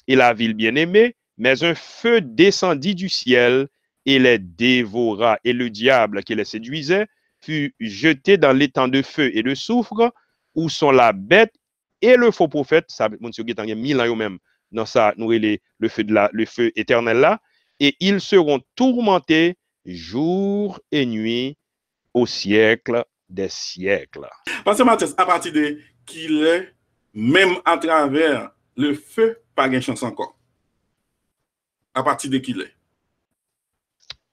et la ville bien-aimée, mais un feu descendit du ciel et les dévora. Et le diable qui les séduisait fut jeté dans l'étang de feu et de soufre, où sont la bête et le faux prophète. Ça, monsieur Guétan, il y a 1000 ans même dans ça, nous le feu éternel là, et ils seront tourmentés jour et nuit au siècle des siècles. Parce que Mathias, à partir de qu'il est, même à travers le feu, pas de chance encore. À partir de qu'il est.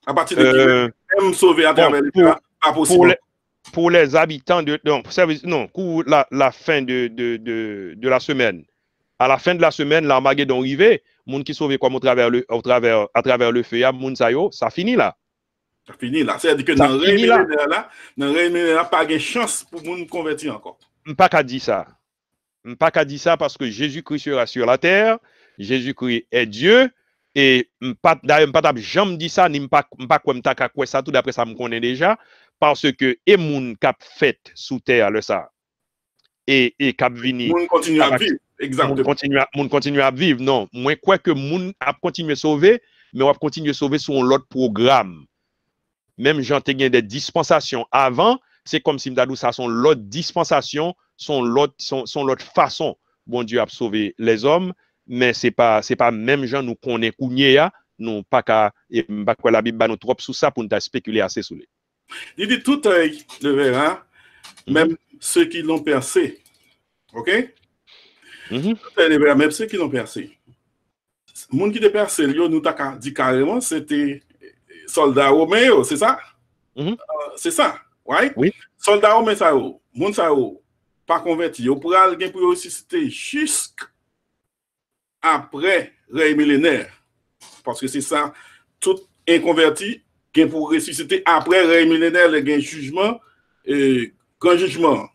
À partir de qu'il est, même sauvé à travers le feu, pas possible. Pour les habitants de... Non, pour la fin de la semaine. À la fin de la semaine, l'Armageddon arrivé, moun qui sauvé comme à travers le feu, moun sa yo, ça finit là. Ça finit là. C'est-à-dire que dans le réunion là, pas de chance pour moun convertir encore. Pas qu'à dire ça. Pas qu'à dire ça parce que Jésus-Christ sera sur la terre, Jésus-Christ est Dieu, et d'ailleurs, pas jamais dit ça, ni pas comme ta quoi ça, tout d'après ça me connaît déjà, parce que et moun cap fait sous terre le ça. Et cap vini. Moun continue à vivre, exactement. Moun continue à vivre, non. Moi, quoi que moun a continué à sauver, mais on va continuer à sauver sur l'autre programme. Même j'en ai des dispensations avant, c'est comme si m'dadou ça sont l'autre dispensation, sont l'autre façon bon Dieu a sauvé les hommes, mais c'est pas même gens nous connaît kounya, nous pas qu'à et pas quoi la Bible nous trop sous ça pour nous spéculer assez sous les. Il dit tout œil le verra, même ceux qui l'ont percé. OK? Tout œil le verra, même ceux qui l'ont percé. Moun qui te percé, nous t'a dit carrément, c'était soldats romains, c'est ça? C'est ça, right? Oui. Soldats romains, ça, moun ça, pas converti. Au pral, gen pour ressusciter jusqu'après règne millénaire. Parce que c'est ça, tout inconverti, gen pour ressusciter après règne millénaire, le gen jugement, grand jugement.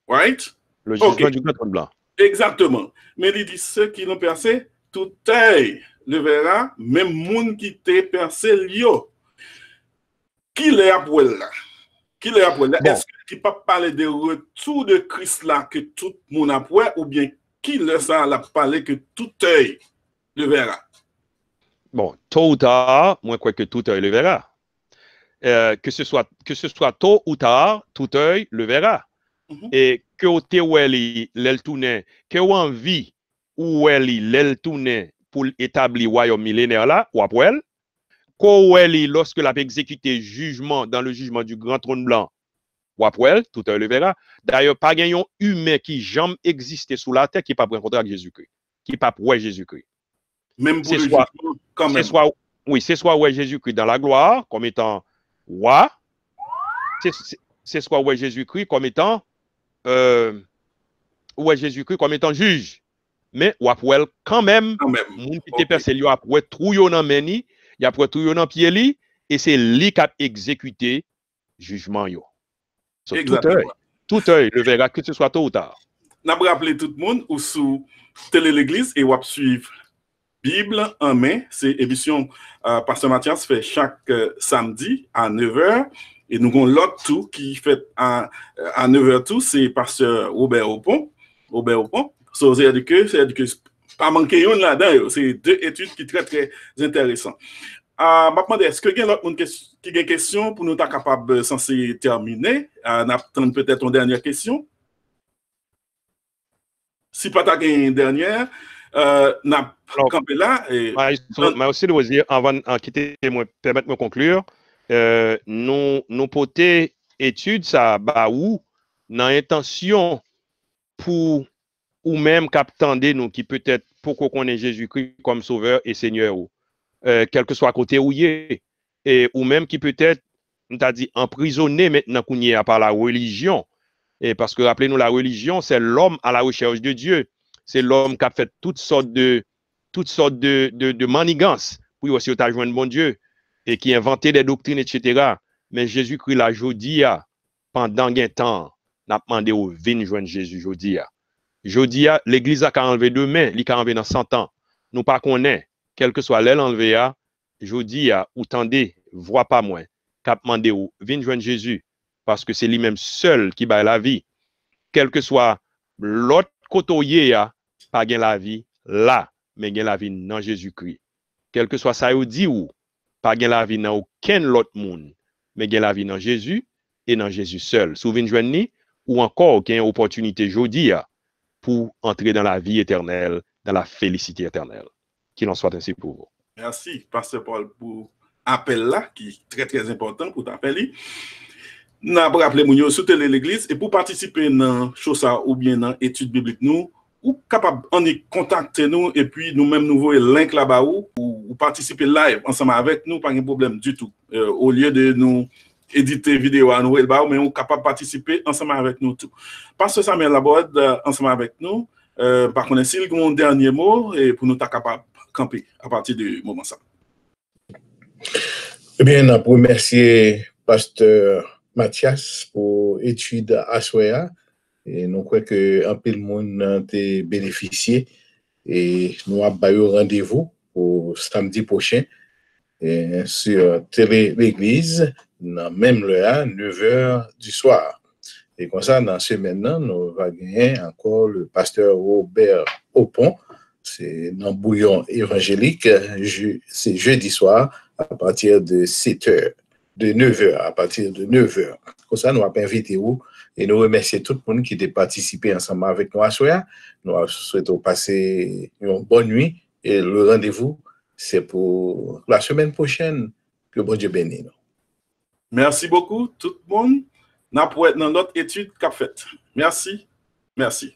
Right? Le jugement du grand blanc. Exactement. Mais il dit ceux qui l'ont percé, tout œil le verra, même moun qui t'a percé, lio. Qui l'est après là? Qui l'est après là? Bon. Est-ce qu'il peut parler de retour de Christ là que tout le monde après, ou bien qui l'est ça là parler que tout œil le verra? Bon, tôt ou tard, moi crois que tout œil le verra. Que ce soit tôt ou tard, tout œil le verra. Et que au théoueli l'el tourne, que ou envie ou l'el tourne pour établir royaume millénaire là ou après elle, qu'oueli lorsque l'a exécuté jugement dans le jugement du grand trône blanc ou après elle, tout œil le verra. D'ailleurs pas gagnant humain qui jamais existé sous la terre qui pas rencontré avec Jésus-Christ, qui pas ouais Jésus-Christ. Même pour le jugement quand même. C'est soit ouais Jésus-Christ dans la gloire comme étant roi, c'est soit ouais Jésus-Christ comme étant ouais Jésus-Christ comme étant juge. Mais ou après quand même moun qui te percé yo après trouyo nan meni, y après trouyo nan pied li et c'est lui qui a exécuté jugement yo. So, tout œil le verra que ce soit tôt ou tard. N'a rappelé tout le monde ou sous télé l'église et ou suivre Bible en main, c'est émission Pasteur Mathias fait chaque samedi à 9h et nous avons l'autre tout qui fait à 9h tout, c'est Pasteur Robert Opon. So, c'est que pas manquer une là-dedans, c'est deux études qui sont très très intéressantes. Maintenant, est-ce que il y a l'autre monde qui a une question pour nous être capable censé terminer? On attend peut-être une dernière question. Si pas une dernière, n'a campé là. Mais aussi de vous dire, avant de quitter, permettre de me conclure, nous porter études ça bah où dans intention pour ou même qu'attendez nous qui peut-être pour qu'on connaisse Jésus-Christ comme sauveur et Seigneur ou quel que soit côté où il est, et ou même qui peut-être, on t'a dit, emprisonné maintenant qu'on y est par la religion. Et parce que rappelez-nous, la religion, c'est l'homme à la recherche de Dieu. C'est l'homme qui a fait toutes sortes de manigances pour aussi joindre bon Dieu et qui a inventé des doctrines, etc. Mais Jésus-Christ l'a jodi pendant un temps, n'a demandé au vin joindre Jésus jodi. Jodi, l'église a enlevé demain, il a enlevé dans 100 ans. Nous pas connaît, quel que soit l'aile enlevé, jodi, ou tendez, voit pas moins, qu'a demandé au vin joindre Jésus, parce que c'est lui-même seul qui bat la vie. Quel que soit l'autre côté, pas gain la vie là, mais gain la vie dans Jésus-Christ. Quel que soit ça, dit ou pas gain la vie dans aucun autre monde, mais gain la vie dans Jésus et dans Jésus seul. Souvenez joindre ou encore gain opportunité jodi pour entrer dans la vie éternelle, dans la félicité éternelle. Qu'il en soit ainsi pour vous. Merci, Pasteur Paul, pour l'appel là, qui est très, très important pour t'appeler. Nous avons rappelé que soutenir l'église et pour participer dans chose ou bien dans l'étude biblique, nous, ou capable de contacter nous et puis nous-mêmes nous voyons le link là-bas ou participer live ensemble avec nous, pas de problème du tout. Au lieu de nous éditer vidéo à nous, mais on est capable de participer ensemble avec nous tout. Pasteur Samuel Laborde ensemble avec nous. Par contre, s'il y a un dernier mot et pour nous être capable de camper à partir du moment ça. Eh bien, on remercier Pasteur Mathias pour l'étude à Soya. Et nous croyons que un peu de monde a bénéficié. Et nous avons rendez-vous pour samedi prochain sur Télé l'Église, même l'heure, 9h du soir. Et comme ça, dans ce maintenant, nous allons gagner encore le pasteur Robert Aupont. C'est dans Bouillon évangélique. C'est jeudi soir à partir de 7h, de 9h, à partir de 9h. Comme ça, nous avons invité vous et nous remercions tout le monde qui a participé ensemble avec nous à Soya. Nous souhaitons passer une bonne nuit et le rendez-vous, c'est pour la semaine prochaine. Que bon Dieu bénisse. Merci beaucoup, tout le monde. Nous allons être dans notre étude qu'a faite. Merci. Merci.